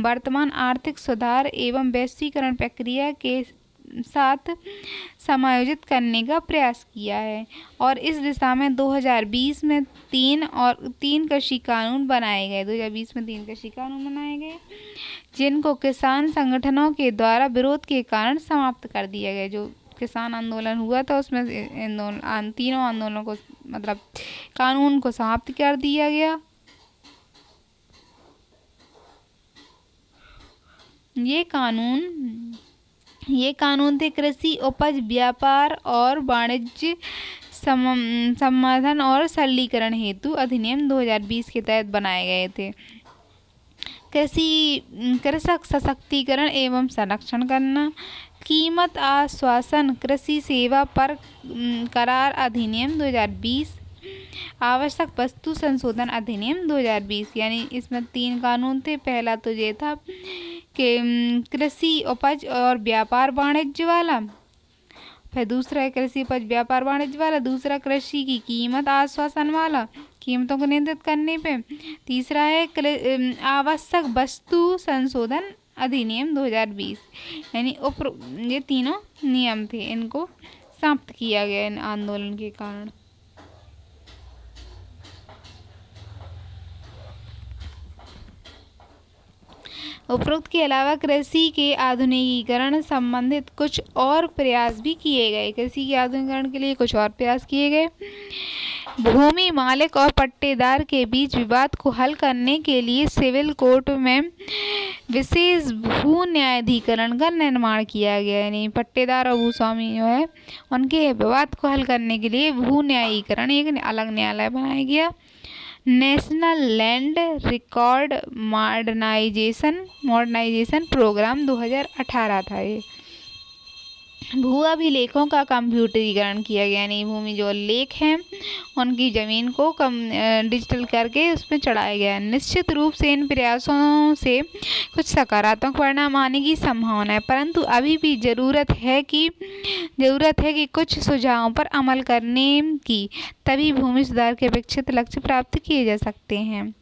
वर्तमान आर्थिक सुधार एवं वैश्वीकरण प्रक्रिया के साथ समायोजित करने का प्रयास किया है और इस दिशा में 2020 में तीन कृषि कानून बनाए गए। 2020 में 3 कृषि कानून बनाए गए जिनको किसान संगठनों के द्वारा विरोध के कारण समाप्त कर दिया गया। जो किसान आंदोलन हुआ था उसमें इन तीनों आंदोलनों को मतलब कानून को समाप्त कर दिया गया। ये कानून थे कृषि उपज व्यापार और वाणिज्य संवर्धन और सरलीकरण हेतु अधिनियम 2020 के तहत बनाए गए थे। कृषक सशक्तिकरण एवं संरक्षण करना, कीमत आश्वासन कृषि सेवा पर करार अधिनियम 2020, आवश्यक वस्तु संशोधन अधिनियम 2020। यानी इसमें 3 कानून थे। पहला तो ये था कि कृषि उपज और व्यापार वाणिज्य वाला, फिर दूसरा है कृषि उपज व्यापार वाणिज्य वाला, दूसरा कृषि की कीमत आश्वासन वाला, कीमतों को नियंत्रित करने पे, तीसरा है आवश्यक वस्तु संशोधन अधिनियम 2020। यानी ये तीनों नियम थे, इनको समाप्त किया गया इन आंदोलन के कारण। उपरोक्त के अलावा कृषि के आधुनिकीकरण संबंधित कुछ और प्रयास भी किए गए। कृषि के आधुनिकीकरण के लिए कुछ और प्रयास किए गए। भूमि मालिक और पट्टेदार के बीच विवाद को हल करने के लिए सिविल कोर्ट में विशेष भू न्यायाधिकरण का निर्माण किया गया। यानी पट्टेदार और भूस्वामी जो है उनके विवाद को हल करने के लिए भू न्यायीकरण एक अलग न्यायालय बनाया गया। National land record modernisation programme 2018 था ये। भू अभिलेखों का कंप्यूटरीकरण किया गया। यानी भूमि जो लेख हैं उनकी ज़मीन को डिजिटल करके उसमें चढ़ाया गया। निश्चित रूप से इन प्रयासों से कुछ सकारात्मक परिणाम आने की संभावना है, परंतु अभी भी ज़रूरत है कि कुछ सुझावों पर अमल करने की, तभी भूमि सुधार के अपेक्षित लक्ष्य प्राप्त किए जा सकते हैं।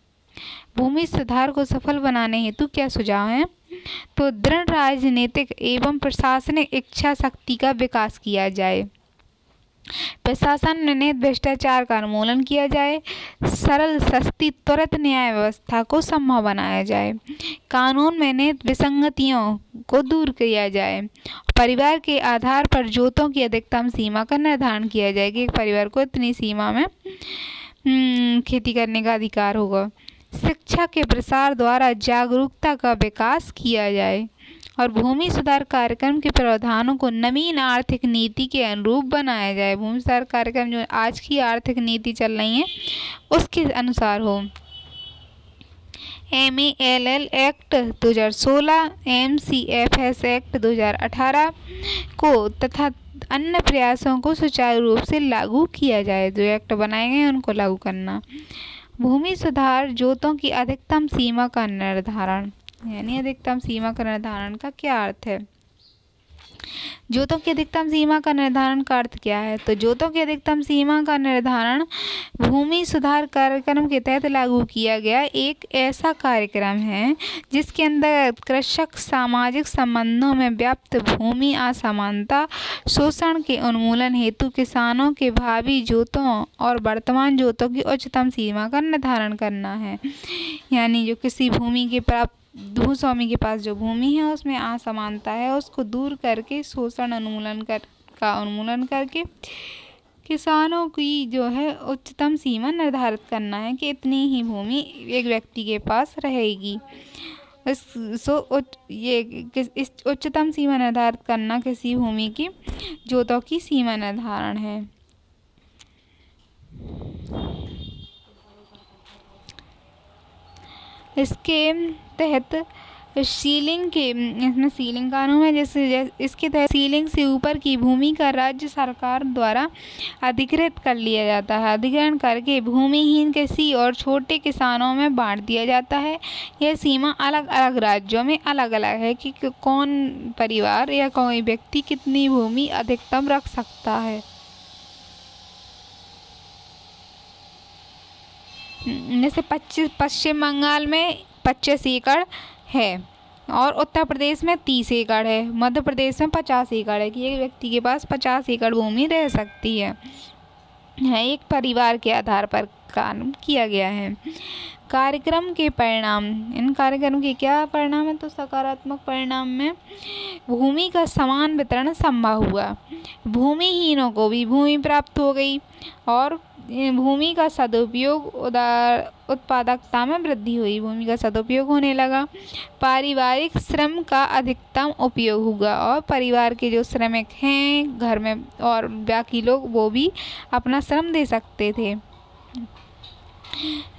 भूमि सुधार को सफल बनाने हेतु क्या सुझाव हैं? तो दृढ़ राजनीतिक एवं प्रशासनिक इच्छा शक्ति का विकास किया जाए, प्रशासन में भ्रष्टाचार का उन्मूलन किया जाए, सरल सस्ती त्वरित न्याय व्यवस्था को संभव बनाया जाए, कानून में निहित विसंगतियों को दूर किया जाए, परिवार के आधार पर जोतों की अधिकतम सीमा का निर्धारण किया जाए कि एक परिवार को इतनी सीमा में खेती करने का अधिकार होगा। शिक्षा के प्रसार द्वारा जागरूकता का विकास किया जाए और भूमि सुधार कार्यक्रम के प्रावधानों को नवीन आर्थिक नीति के अनुरूप बनाया जाए। भूमि सुधार कार्यक्रम जो आज की आर्थिक नीति चल रही है उसके अनुसार हो। MALL एक्ट 2016, MCFS एक्ट 2018 को तथा अन्य प्रयासों को सुचारू रूप से लागू किया जाए। जो एक्ट बनाए गए हैं उनको लागू करना। भूमि सुधार जोतों की अधिकतम सीमा का निर्धारण। यानी अधिकतम सीमा का निर्धारण का क्या अर्थ है? जोतों की अधिकतम सीमा का निर्धारण का अर्थ क्या है? तो जोतों की अधिकतम सीमा का निर्धारण भूमि सुधार कार्यक्रम के तहत लागू किया गया एक ऐसा कार्यक्रम है जिसके अंदर कृषक सामाजिक संबंधों में व्याप्त भूमि असमानता शोषण के उन्मूलन हेतु किसानों के भावी जोतों और वर्तमान जोतों की उच्चतम सीमा का निर्धारण करना है। यानी जो किसी भूमि के प्राप्त भूस्वामी के पास जो भूमि है उसमें असमानता है उसको दूर करके शोषण उन्मूलन करके किसानों की जो है उच्चतम सीमा निर्धारित करना है कि इतनी ही भूमि एक व्यक्ति के पास रहेगी। इस उच्चतम सीमा निर्धारित करना किसी भूमि की जोतों की सीमा निर्धारण है। इसके तहत इसमें सीलिंग कानून है। जैसे इसके तहत सीलिंग से ऊपर की भूमि का राज्य सरकार द्वारा अधिकृत कर लिया जाता है। अधिग्रहण करके भूमिहीन कृषि और छोटे किसानों में बांट दिया जाता है। यह सीमा अलग अलग राज्यों में अलग अलग है कि कौन परिवार या कोई व्यक्ति कितनी भूमि अधिकतम रख सकता है। जैसे पश्चिम बंगाल में 25 एकड़ है और उत्तर प्रदेश में 30 एकड़ है, मध्य प्रदेश में 50 एकड़ है कि एक व्यक्ति के पास 50 एकड़ भूमि रह सकती है। एक परिवार के आधार पर काम किया गया है। कार्यक्रम के परिणाम। इन कार्यक्रम के क्या परिणाम है? तो सकारात्मक परिणाम में भूमि का समान वितरण संभव हुआ, भूमिहीनों को भी भूमि प्राप्त हो गई और भूमि का सदुपयोग उत्पादकता में वृद्धि हुई, भूमि का सदुपयोग होने लगा। पारिवारिक श्रम का अधिकतम उपयोग हुआ और परिवार के जो श्रमिक हैं घर में और बाकी लोग वो भी अपना श्रम दे सकते थे।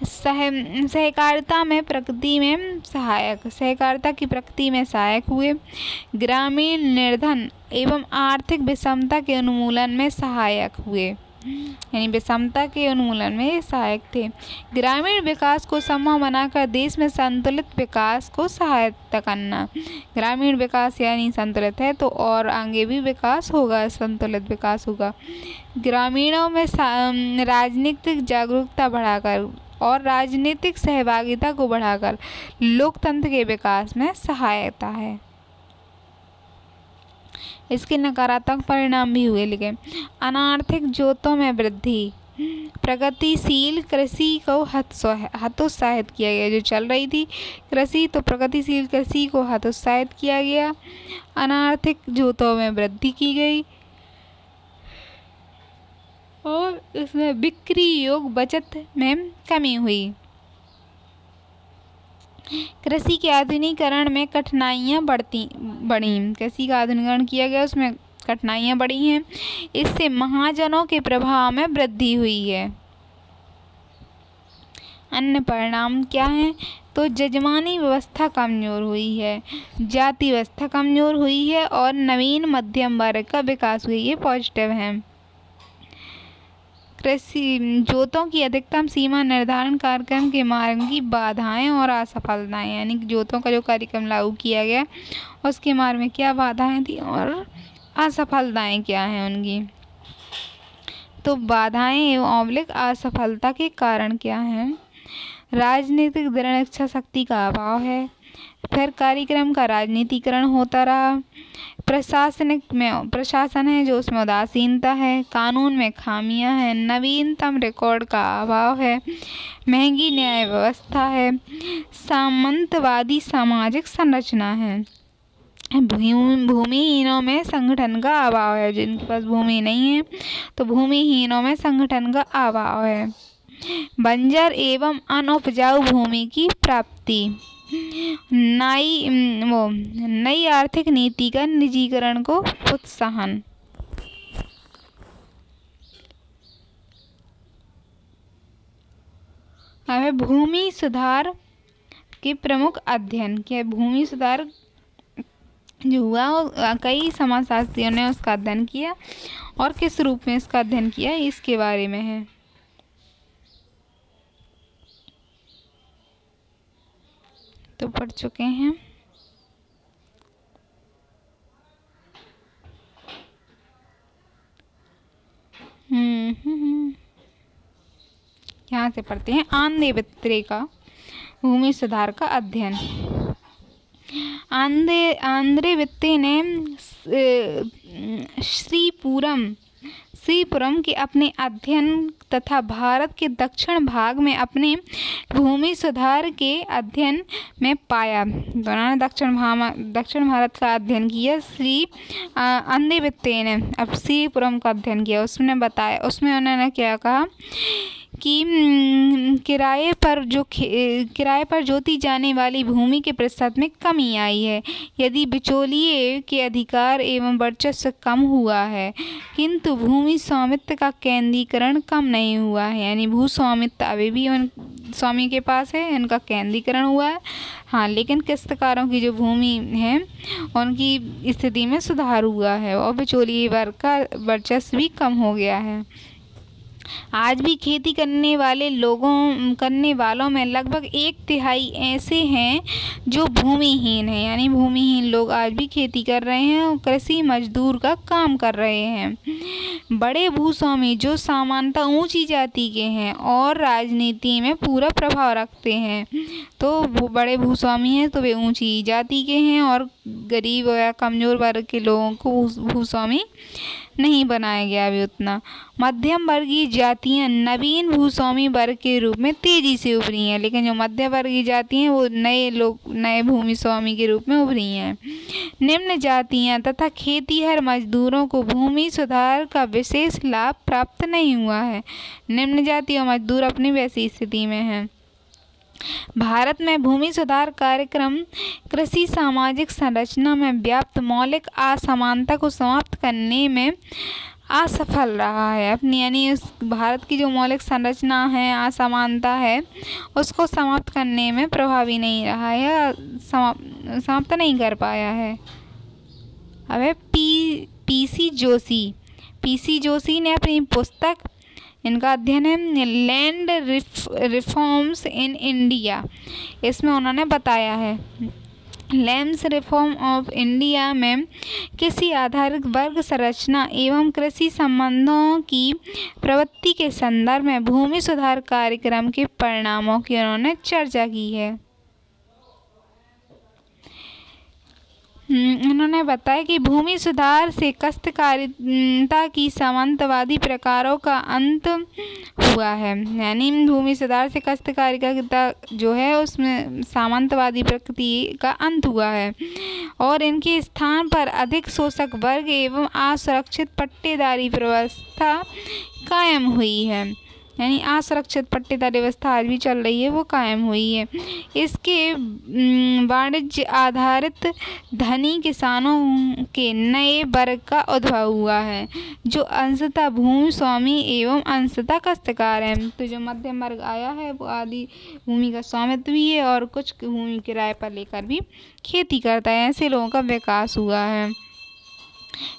सहकारिता में प्रगति में सहायक, सहकारिता की प्रगति में सहायक हुए। ग्रामीण निर्धन एवं आर्थिक विषमता के उन्मूलन में सहायक हुए, यानी विषमता के उन्मूलन में सहायक थे। ग्रामीण विकास को संभव बनाकर देश में संतुलित विकास को सहायता करना। ग्रामीण विकास यानी संतुलित है तो और आगे भी विकास होगा, संतुलित विकास होगा। ग्रामीणों में राजनीतिक जागरूकता बढ़ाकर और राजनीतिक सहभागिता को बढ़ाकर लोकतंत्र के विकास में सहायता है। इसके नकारात्मक परिणाम भी हुए लिखे। अनार्थिक जोतों में वृद्धि, प्रगतिशील कृषि को हतोत्साहित किया गया। जो चल रही थी कृषि, तो प्रगतिशील कृषि को हतोत्साहित किया गया। अनार्थिक जोतों में वृद्धि की गई और इसमें बिक्री योग बचत में कमी हुई। कृषि के आधुनिकीकरण में कठिनाइयाँ बढ़ी। कृषि का आधुनिकीकरण किया गया, उसमें कठिनाइयाँ बढ़ी हैं। इससे महाजनों के प्रभाव में वृद्धि हुई है। अन्य परिणाम क्या हैं? तो जजमानी व्यवस्था कमजोर हुई है, जाति व्यवस्था कमजोर हुई है और नवीन मध्यम वर्ग का विकास हुई, ये पॉजिटिव है। कृषि जोतों की अधिकतम सीमा निर्धारण कार्यक्रम के मार्ग की बाधाएं और असफलताएं, यानी कि जोतों का जो कार्यक्रम लागू किया गया उसके मार्ग में क्या बाधाएं थी और असफलताएं क्या हैं उनकी। तो बाधाएं एवं असफलता के कारण क्या हैं? राजनीतिक दृढ़ इच्छा शक्ति का अभाव है, फिर कार्यक्रम का राजनीतिकरण होता रहा, प्रशासन है जो उसमें उदासीनता है, कानून में खामियां हैं, नवीनतम रिकॉर्ड का अभाव है, महंगी न्याय व्यवस्था है, सामंतवादी सामाजिक संरचना है, भूमिहीनों में संगठन का अभाव है। जिनके पास भूमि नहीं है तो भूमिहीनों में संगठन का अभाव है। बंजर एवं अनउपजाऊ भूमि की प्राप्ति, नई आर्थिक नीति का निजीकरण को प्रोत्साहन। अब भूमि सुधार के प्रमुख अध्ययन क्या? भूमि सुधार जो हुआ कई समाजशास्त्रियों ने उसका अध्ययन किया और किस रूप में इसका अध्ययन किया इसके बारे में है। तो पढ़ चुके हैं। यहाँ से पढ़ते हैं। आंदेवित्रे का भूमि सुधार का अध्ययन। आंद्रेवित्ते ने श्रीपुरम के अपने अध्ययन तथा भारत के दक्षिण भाग में अपने भूमि सुधार के अध्ययन में पाया। उन्होंने दक्षिण भारत का अध्ययन किया। आंद्रेवित्ते ने अब श्रीपुरम का अध्ययन किया। उसमें उन्होंने क्या कहा कि किराए पर जोती जाने वाली भूमि के प्रतिशत में कमी आई है। यदि बिचौलिए के अधिकार एवं वर्चस्व कम हुआ है किंतु भूमि स्वामित्व का केंद्रीकरण कम नहीं हुआ है, यानी भू स्वामित्व अभी भी उन स्वामी के पास है, इनका केंद्रीकरण हुआ है। हाँ, लेकिन किस्तकारों की जो भूमि है उनकी स्थिति में सुधार हुआ है और बिचौलिए वर्ग का वर्चस्व भी कम हो गया है। आज भी खेती करने वालों में लगभग 1/3 ऐसे हैं जो भूमिहीन हैं, यानी भूमिहीन लोग आज भी खेती कर रहे हैं और कृषि मजदूर का काम कर रहे हैं। बड़े भूस्वामी जो सामान्यतः ऊंची जाति के हैं और राजनीति में पूरा प्रभाव रखते हैं, तो वो बड़े भूस्वामी हैं तो वे ऊंची जाति के हैं और गरीब या कमजोर वर्ग के लोगों को भूस्वामी नहीं बनाया गया अभी उतना। मध्यम वर्गीय जातियां नवीन भूस्वामी वर्ग के रूप में तेजी से उभरी हैं, लेकिन जो मध्य वर्गीय जाति हैं वो नए भूमि स्वामी के रूप में उभरी हैं। निम्न जातियां तथा खेतीहर मजदूरों को भूमि सुधार का विशेष लाभ प्राप्त नहीं हुआ है। निम्न जाति और मजदूर अपनी वैसी स्थिति में हैं। भारत में भूमि सुधार कार्यक्रम कृषि सामाजिक संरचना में व्याप्त मौलिक असमानता को समाप्त करने में असफल रहा है अपनी, यानी उस भारत की जो मौलिक संरचना है, असमानता है, उसको समाप्त करने में प्रभावी नहीं रहा है या समाप्त नहीं कर पाया है। अब है पीसी जोशी ने अपनी पुस्तक, इनका अध्ययन है लैंड रिफॉर्म्स इन इंडिया, इसमें उन्होंने बताया है लैंड्स रिफॉर्म ऑफ इंडिया में कृषि आधारित वर्ग संरचना एवं कृषि संबंधों की प्रवृत्ति के संदर्भ में भूमि सुधार कार्यक्रम के परिणामों की उन्होंने चर्चा की है। उन्होंने बताया कि भूमि सुधार से काश्तकारिता की सामंतवादी प्रकारों का अंत हुआ है, यानी भूमि सुधार से काश्तकारिता जो है उसमें सामंतवादी प्रकृति का अंत हुआ है और इनके स्थान पर अधिक शोषक वर्ग एवं असुरक्षित पट्टेदारी व्यवस्था कायम हुई है, यानी असुरक्षित पट्टेदारी व्यवस्था आज भी चल रही है, वो कायम हुई है। इसके वाणिज्य आधारित धनी किसानों के नए वर्ग का उद्भव हुआ है जो अंशतः भूमि स्वामी एवं अंशतः काश्तकार हैं। तो जो मध्यम वर्ग आया है वो आधी भूमि का स्वामित्व भी है और कुछ भूमि किराए पर लेकर भी खेती करता है। ऐसे लोगों का विकास हुआ है,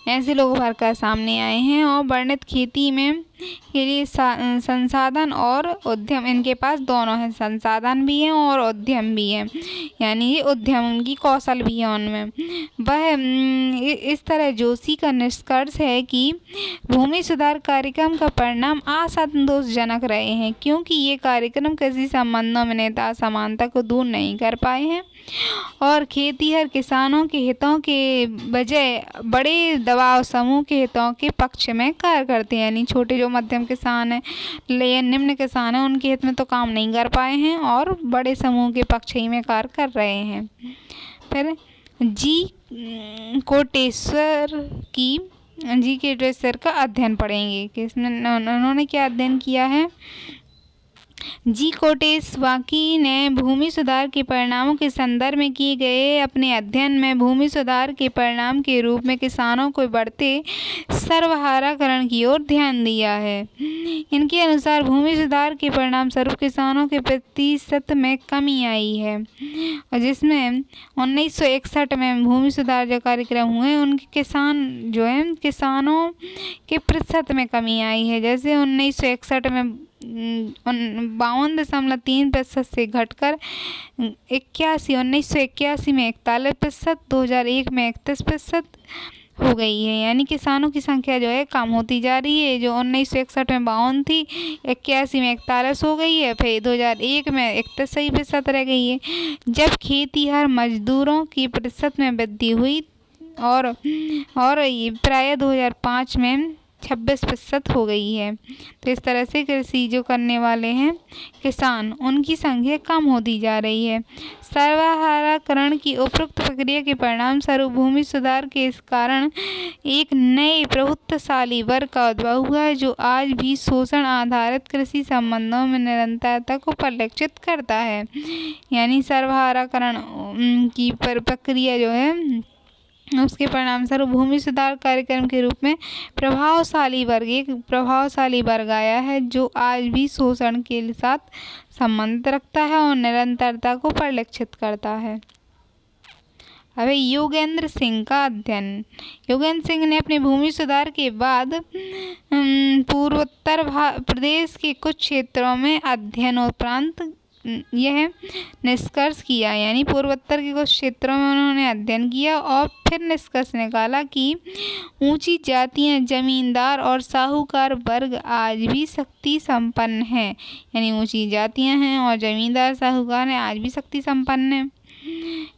ऐसे लोग उभर कर सामने आए हैं और वर्णित खेती में के लिए संसाधन और उद्यम, इनके पास दोनों हैं, संसाधन भी हैं और उद्यम भी है, यानी ये उद्यम उनकी कौशल भी है उनमें। वह इस तरह जोशी का निष्कर्ष है कि भूमि सुधार कार्यक्रम का परिणाम असंतोषजनक रहे हैं क्योंकि ये कार्यक्रम कृषि संबंधों में नेता असमानता को दूर नहीं कर पाए हैं और खेतीहर किसानों के हितों के बजाय बड़े दबाव समूह के हितों के पक्ष में कार्य करते हैं, यानी छोटे जो मध्यम किसान हैं या निम्न किसान हैं उनके हित में तो काम नहीं कर पाए हैं और बड़े समूह के पक्ष ही में कार्य कर रहे हैं। फिर जी कोटेश्वर का अध्ययन पढ़ेंगे कि इसमें उन्होंने क्या अध्ययन किया है। जी कोटेश्वर ने भूमि सुधार के परिणामों के संदर्भ में किए गए अपने अध्ययन में भूमि सुधार के परिणाम के रूप में किसानों को बढ़ते सर्वहाराकरण की ओर ध्यान दिया है। इनके अनुसार भूमि सुधार के परिणाम स्वरूप किसानों के प्रतिशत में कमी आई है और जिसमें 1961 में भूमि सुधार जो कार्यक्रम हुए उनके किसानों के प्रतिशत में कमी आई है। जैसे 1961 में 52.3% से घटकर 1981 में 41%, 2001 में 31% हो गई है, यानी किसानों की संख्या जो है कम होती जा रही है। जो 1961 में 52 थी, 81 में 41 हो गई है, फिर 2001 में 31% रह गई है। जब खेतीहर मजदूरों की प्रतिशत में वृद्धि हुई और ये प्राय 2005 में 26% हो गई है। तो इस तरह से कृषि जो करने वाले हैं किसान, उनकी संख्या कम होती जा रही है। सर्वहाराकरण की उपरोक्त प्रक्रिया के परिणाम स्वरूप भूमि सुधार के इस कारण एक नए प्रभुत्वशाली वर्ग का उद्भव हुआ है जो आज भी शोषण आधारित कृषि संबंधों में निरंतरता को परिलक्षित करता है, यानी सर्वहाराकरण की प्रक्रिया जो है उसके परिणाम स्वरूप भूमि सुधार कार्यक्रम के रूप में एक प्रभावशाली वर्ग आया है जो आज भी शोषण के साथ संबंध रखता है और निरंतरता को परिलक्षित करता है। अब योगेंद्र सिंह का अध्ययन। योगेंद्र सिंह ने अपने भूमि सुधार के बाद पूर्वोत्तर प्रदेश के कुछ क्षेत्रों में अध्ययन उपरांत यह निष्कर्ष किया, यानी पूर्वोत्तर के कुछ क्षेत्रों में उन्होंने अध्ययन किया और फिर निष्कर्ष निकाला कि ऊंची जातियां, जमींदार और साहूकार वर्ग आज भी शक्ति संपन्न हैं, यानी ऊंची जातियां हैं और जमींदार साहूकार हैं आज भी शक्ति संपन्न हैं।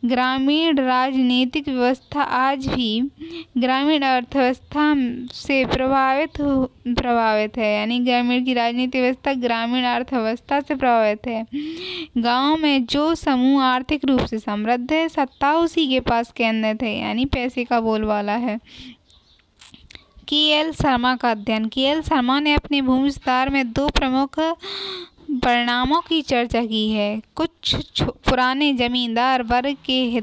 ग्रामीण राजनीतिक व्यवस्था आज भी ग्रामीण अर्थव्यवस्था से प्रभावित है, यानी ग्रामीण की राजनीतिक व्यवस्था ग्रामीण अर्थव्यवस्था से प्रभावित है। गांव में जो समूह आर्थिक रूप से समृद्ध है सत्ता उसी के पास केंद्रित है, यानी पैसे का बोलबाला है। के.एल. शर्मा का अध्ययन। के.एल. शर्मा ने अपने भूमि सुधार में दो प्रमुख परिणामों की चर्चा की है। कुछ पुराने जमींदार वर्ग के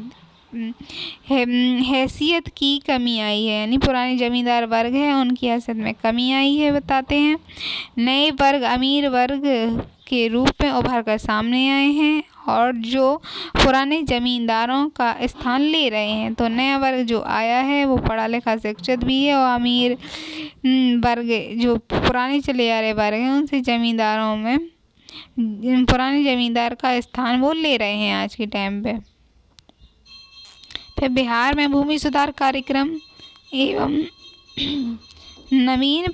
हैसियत की कमी आई है, यानी पुराने जमींदार वर्ग है उनकी हैसियत में कमी आई है बताते हैं। नए वर्ग अमीर वर्ग के रूप में उभर कर सामने आए हैं और जो पुराने जमींदारों का स्थान ले रहे हैं। तो नया वर्ग जो आया है वो पढ़ा लिखा शिक्षित भी है और अमीर वर्ग जो पुराने चले आ रहे वर्ग हैं उनसे जमींदारों में पुराने जमींदार का स्थान वो ले रहे हैं आज के टाइम पे। फिर बिहार में भूमि सुधार कार्यक्रम एवं नवीन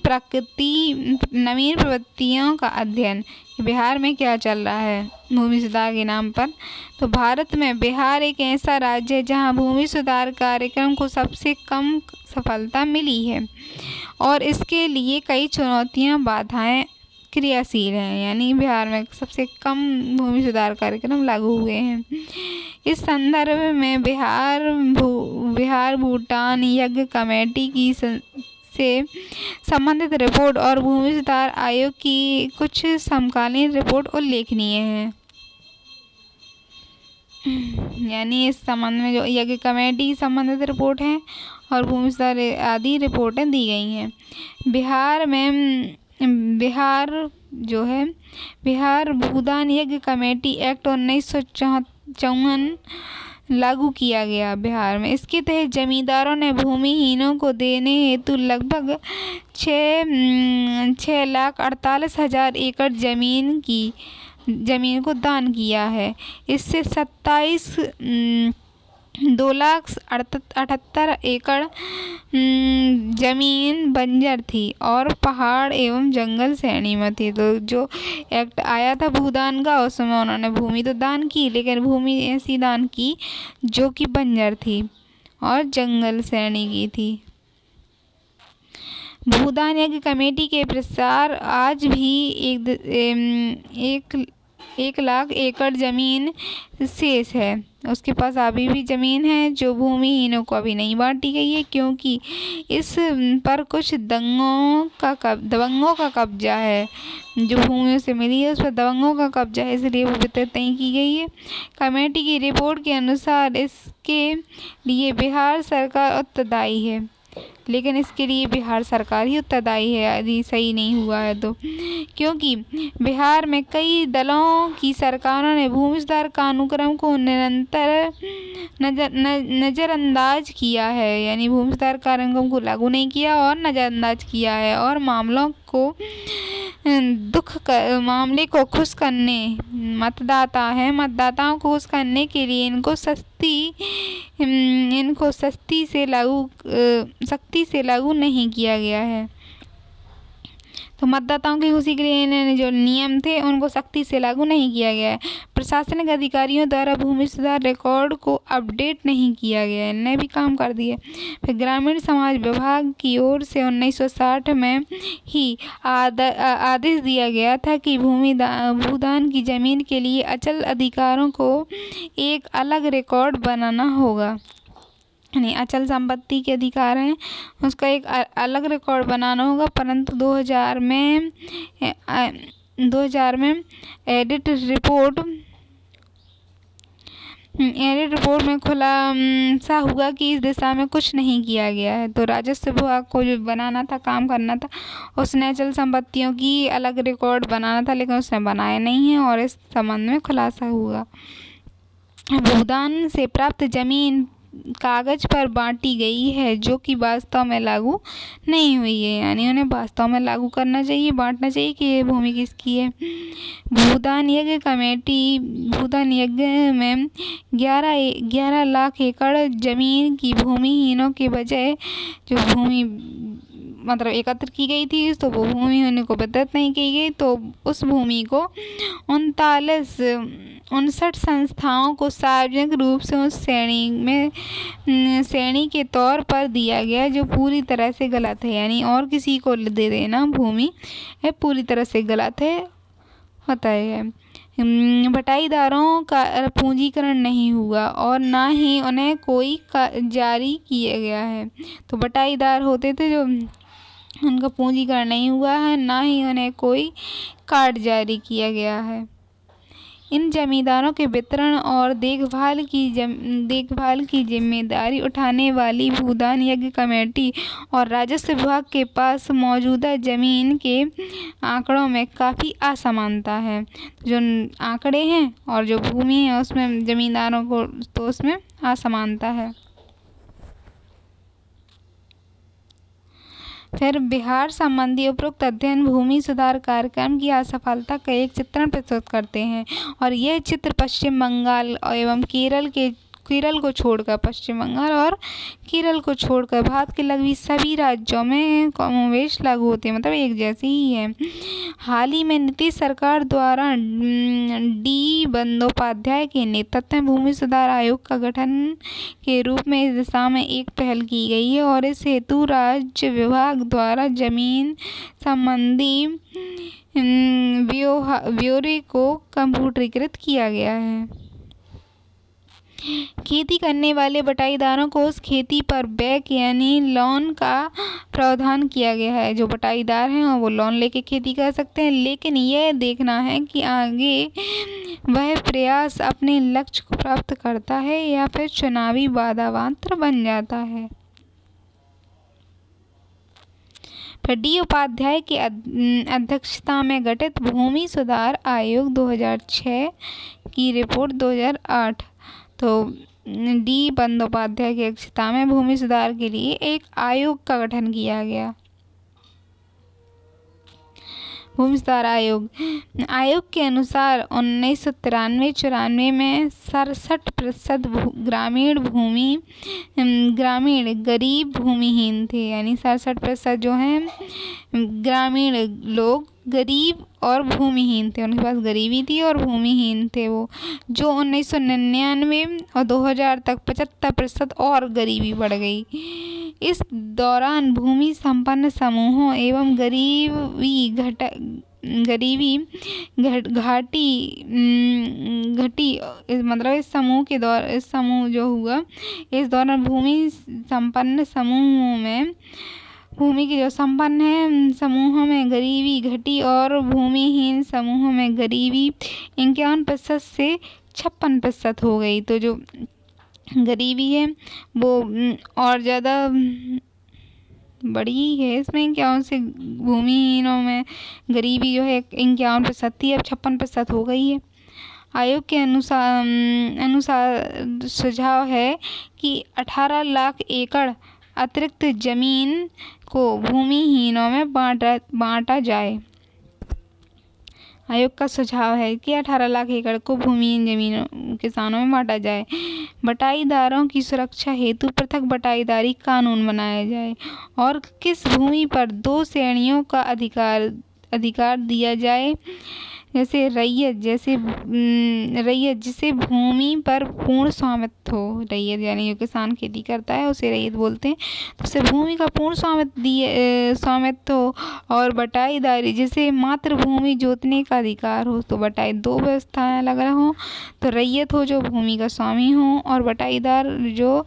प्रवृत्तियों का अध्ययन। बिहार में क्या चल रहा है भूमि सुधार के नाम पर। तो भारत में बिहार एक ऐसा राज्य है जहां भूमि सुधार कार्यक्रम को सबसे कम सफलता मिली है और इसके लिए कई चुनौतियां बाधाएं क्रियाशील हैं, यानी बिहार में सबसे कम भूमि सुधार कार्यक्रम लागू हुए हैं। इस संदर्भ में बिहार भूटान यज्ञ कमेटी की से संबंधित रिपोर्ट और भूमि सुधार आयोग की कुछ समकालीन रिपोर्ट उल्लेखनीय है। यानी इस संबंध में जो यज्ञ कमेटी की संबंधित रिपोर्ट है और भूमि सुधार आदि रिपोर्टें दी गई हैं। बिहार भूदान यज्ञ कमेटी एक्ट 1954 लागू किया गया बिहार में। इसके तहत जमींदारों ने भूमिहीनों को देने हेतु लगभग 6,48,000 एकड़ जमीन को दान किया है। इससे 2,78,000 एकड़ जमीन बंजर थी और पहाड़ एवं जंगल श्रेणी में थी। तो जो एक्ट आया था भूदान का उसमें उन्होंने भूमि तो दान की लेकिन भूमि ऐसी दान की जो कि बंजर थी और जंगल श्रेणी की थी। भूदान यज्ञ कमेटी के प्रसार आज भी 1,00,000 एकड़ जमीन शेष है। उसके पास अभी भी जमीन है जो भूमिहीनों को अभी नहीं बांटी गई है क्योंकि इस पर कुछ दबंगों का कब्जा है। जो भूमि से मिली है उस पर दबंगों का कब्जा है, इसलिए वो वितरित नहीं की गई है। कमेटी की रिपोर्ट के अनुसार इसके लिए बिहार सरकार उत्तरदायी है, लेकिन इसके लिए बिहार सरकार ही उत्तरदायी है यदि सही नहीं हुआ है तो, क्योंकि बिहार में कई दलों की सरकारों ने भूमि सुधार कानून को निरंतर नज़रअंदाज किया है, यानी भूमि सुधार कानून को लागू नहीं किया और नज़रअंदाज किया है और मामले को खुश करने मतदाताओं को खुश करने के लिए इनको सख्ती से लागू नहीं किया गया है। तो मतदाताओं की खुशी के लिए इन्होंने जो नियम थे उनको सख्ती से लागू नहीं किया गया है। प्रशासनिक अधिकारियों द्वारा भूमि सुधार रिकॉर्ड को अपडेट नहीं किया गया है, इन्हें भी काम कर दिए। फिर ग्रामीण समाज विभाग की ओर से 1960 में ही आदेश दिया गया था कि भूदान की जमीन के लिए अचल अधिकारों को एक अलग रिकॉर्ड बनाना होगा, यानी अचल संपत्ति के अधिकार हैं उसका एक अलग रिकॉर्ड बनाना होगा। परंतु 2000 में एडिट रिपोर्ट में खुलासा हुआ कि इस दिशा में कुछ नहीं किया गया है। तो राजस्व विभाग को जो बनाना था, काम करना था, उसने अचल संपत्तियों की अलग रिकॉर्ड बनाना था लेकिन उसने बनाया नहीं है और इस संबंध में खुलासा हुआ। भूदान से प्राप्त जमीन कागज पर बांटी गई है जो कि वास्तव में लागू नहीं हुई है, यानी उन्हें वास्तव में लागू करना चाहिए, बांटना चाहिए कि ये भूमि किसकी है। भूदान यज्ञ में 11 लाख एकड़ जमीन की भूमिहीनों के बजाय जो भूमि मतलब एकत्र की गई थी तो वो भूमि होने को वितरित नहीं की गई, तो उस भूमि को 59 संस्थाओं को सार्वजनिक रूप से उस श्रेणी के तौर पर दिया गया जो पूरी तरह से गलत है, यानी और किसी को दे देना भूमि है पूरी तरह से गलत है होता है। बटाईदारों का पूंजीकरण नहीं हुआ और ना ही उन्हें कोई जारी किया गया है। तो बटाईदार होते थे जो उनका पूंजीकरण नहीं हुआ है, ना ही उन्हें कोई कार्ड जारी किया गया है। इन जमींदारों के वितरण और देखभाल की जिम्मेदारी उठाने वाली भूदान यज्ञ कमेटी और राजस्व विभाग के पास मौजूदा जमीन के आंकड़ों में काफ़ी असमानता है। जो आंकड़े हैं और जो भूमि है उसमें जमींदारों को तो उसमें असमानता है। फिर बिहार संबंधी उपरोक्त अध्ययन भूमि सुधार कार्यक्रम की असफलता का एक चित्रण प्रस्तुत करते हैं और यह चित्र पश्चिम बंगाल एवं केरल को छोड़कर पश्चिम बंगाल और केरल को छोड़कर भारत के लगभग सभी राज्यों में कमोवेश लागू होते हैं, मतलब एक जैसे ही है। हाल ही में नीतीश सरकार द्वारा डी बंदोपाध्याय के नेतृत्व में भूमि सुधार आयोग का गठन के रूप में इस दिशा में एक पहल की गई है और इस हेतु राज्य विभाग द्वारा जमीन संबंधी ब्यौरे को कंप्यूटरीकृत किया गया है। खेती करने वाले बटाईदारों को उस खेती पर बैक यानी लोन का प्रावधान किया गया है। जो बटाईदार हैं वो लोन लेके खेती कर सकते हैं, लेकिन यह देखना है कि आगे वह प्रयास अपने लक्ष्य को प्राप्त करता है या फिर चुनावी वादावांतर बन जाता है। फिर डी उपाध्याय की अध्यक्षता में गठित भूमि सुधार आयोग 2006 की रिपोर्ट 2008। तो डी बंदोपाध्याय की अध्यक्षता में भूमि सुधार के लिए एक आयोग का गठन किया गया। भूमि सुधार आयोग के अनुसार 1993-94 में 67% ग्रामीण गरीब भूमिहीन थे, यानी 67% जो हैं ग्रामीण लोग गरीब और भूमिहीन थे, उनके पास गरीबी थी और भूमिहीन थे वो, जो 1999 और 2000 तक 75% और गरीबी बढ़ गई। इस दौरान भूमि संपन्न समूहों एवं गरीबी घटी, मतलब इस समूह जो हुआ इस दौरान भूमि संपन्न समूहों में भूमि के जो संपन्न है समूहों में गरीबी घटी और भूमिहीन समूहों में गरीबी 51% से 56% हो गई। तो जो गरीबी है वो और ज़्यादा बड़ी है इसमें 51 से भूमिहीनों में गरीबी जो है 51% थी, अब 56% हो गई है। आयोग के अनुसार सुझाव है कि 18 लाख एकड़ अतिरिक्त जमीन को भूमिहीनों में बांटा जाए। आयोग का सुझाव है कि 18 लाख एकड़ को भूमिहीन जमीनों किसानों में बांटा जाए। बटाईदारों की सुरक्षा हेतु पृथक बटाईदारी कानून बनाया जाए और किस भूमि पर 2 श्रेणियों का अधिकार दिया जाए, जैसे रैयत जिसे भूमि पर पूर्ण स्वामित्व हो। रैयत यानी जो किसान खेती करता है उसे रैयत बोलते हैं, तो उसे भूमि का पूर्ण स्वामित्व हो, और बटाईदारी जिसे मात्र भूमि जोतने का अधिकार हो। तो बटाई 2 व्यवस्थाएं अलग अलग हो, तो रैयत हो जो भूमि का स्वामी हो और बटाईदार जो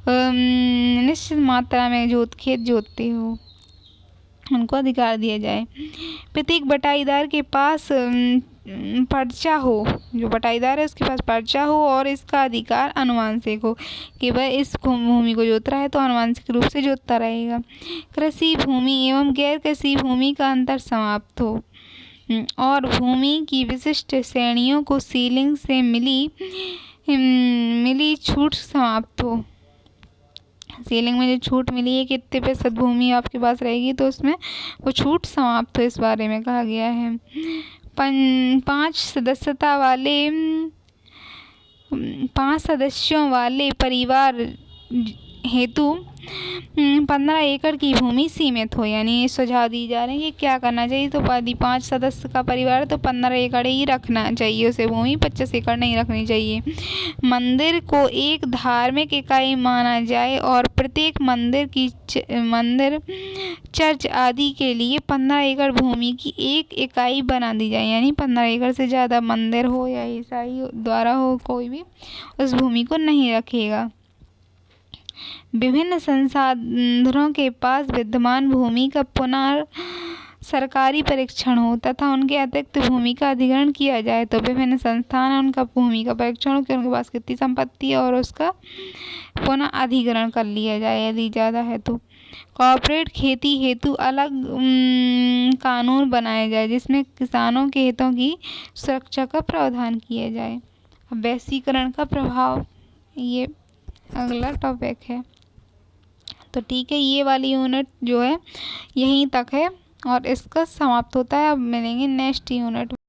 निश्चित मात्रा में खेत जोतते हो, उनको अधिकार दिया जाए। प्रत्येक बटाईदार के पास पर्चा हो, जो बटाईदार है उसके पास पर्चा हो और इसका अधिकार अनुवांशिक हो कि वह इस भूमि को जोत रहा है तो अनुवांशिक रूप से जोतता रहेगा। कृषि भूमि एवं गैर कृषि भूमि का अंतर समाप्त हो और भूमि की विशिष्ट श्रेणियों को सीलिंग से मिली छूट समाप्त हो। सीलिंग में जो छूट मिली है कितने प्रतिशत भूमि आपके पास रहेगी, तो उसमें वो छूट समाप्त हो, इस बारे में कहा गया है। 5 सदस्यों वाले परिवार हेतु 15 एकड़ की भूमि सीमित हो, यानी सुझाव दी जा रहे हैं कि क्या करना चाहिए। तो यदि 5 सदस्य का परिवार है तो 15 एकड़ ही रखना चाहिए उसे भूमि, 25 एकड़ नहीं रखनी चाहिए। मंदिर को एक धार्मिक इकाई माना जाए और प्रत्येक मंदिर चर्च आदि के लिए 15 एकड़ भूमि की एक इकाई बना दी जाए, यानी 15 एकड़ से ज़्यादा मंदिर हो या ईसाई द्वारा हो कोई भी उस भूमि को नहीं रखेगा। विभिन्न संसाधनों के पास विद्यमान भूमि का सरकारी परीक्षण हो तथा उनके अतिरिक्त भूमि का अधिग्रहण किया जाए तो विभिन्न संस्थान उनका भूमि का परीक्षण हो कि उनके पास कितनी संपत्ति है और उसका पुनः अधिग्रहण कर लिया जाए यदि ज़्यादा है तो। कॉर्पोरेट खेती हेतु अलग कानून बनाए जाए जिसमें किसानों के हितों की सुरक्षा का प्रावधान किया जाए। अब वैश्वीकरण का प्रभाव, ये अगला टॉपिक है। तो ठीक है, ये वाली यूनिट जो है यहीं तक है और इसका समाप्त होता है। अब मिलेंगे नेक्स्ट यूनिट।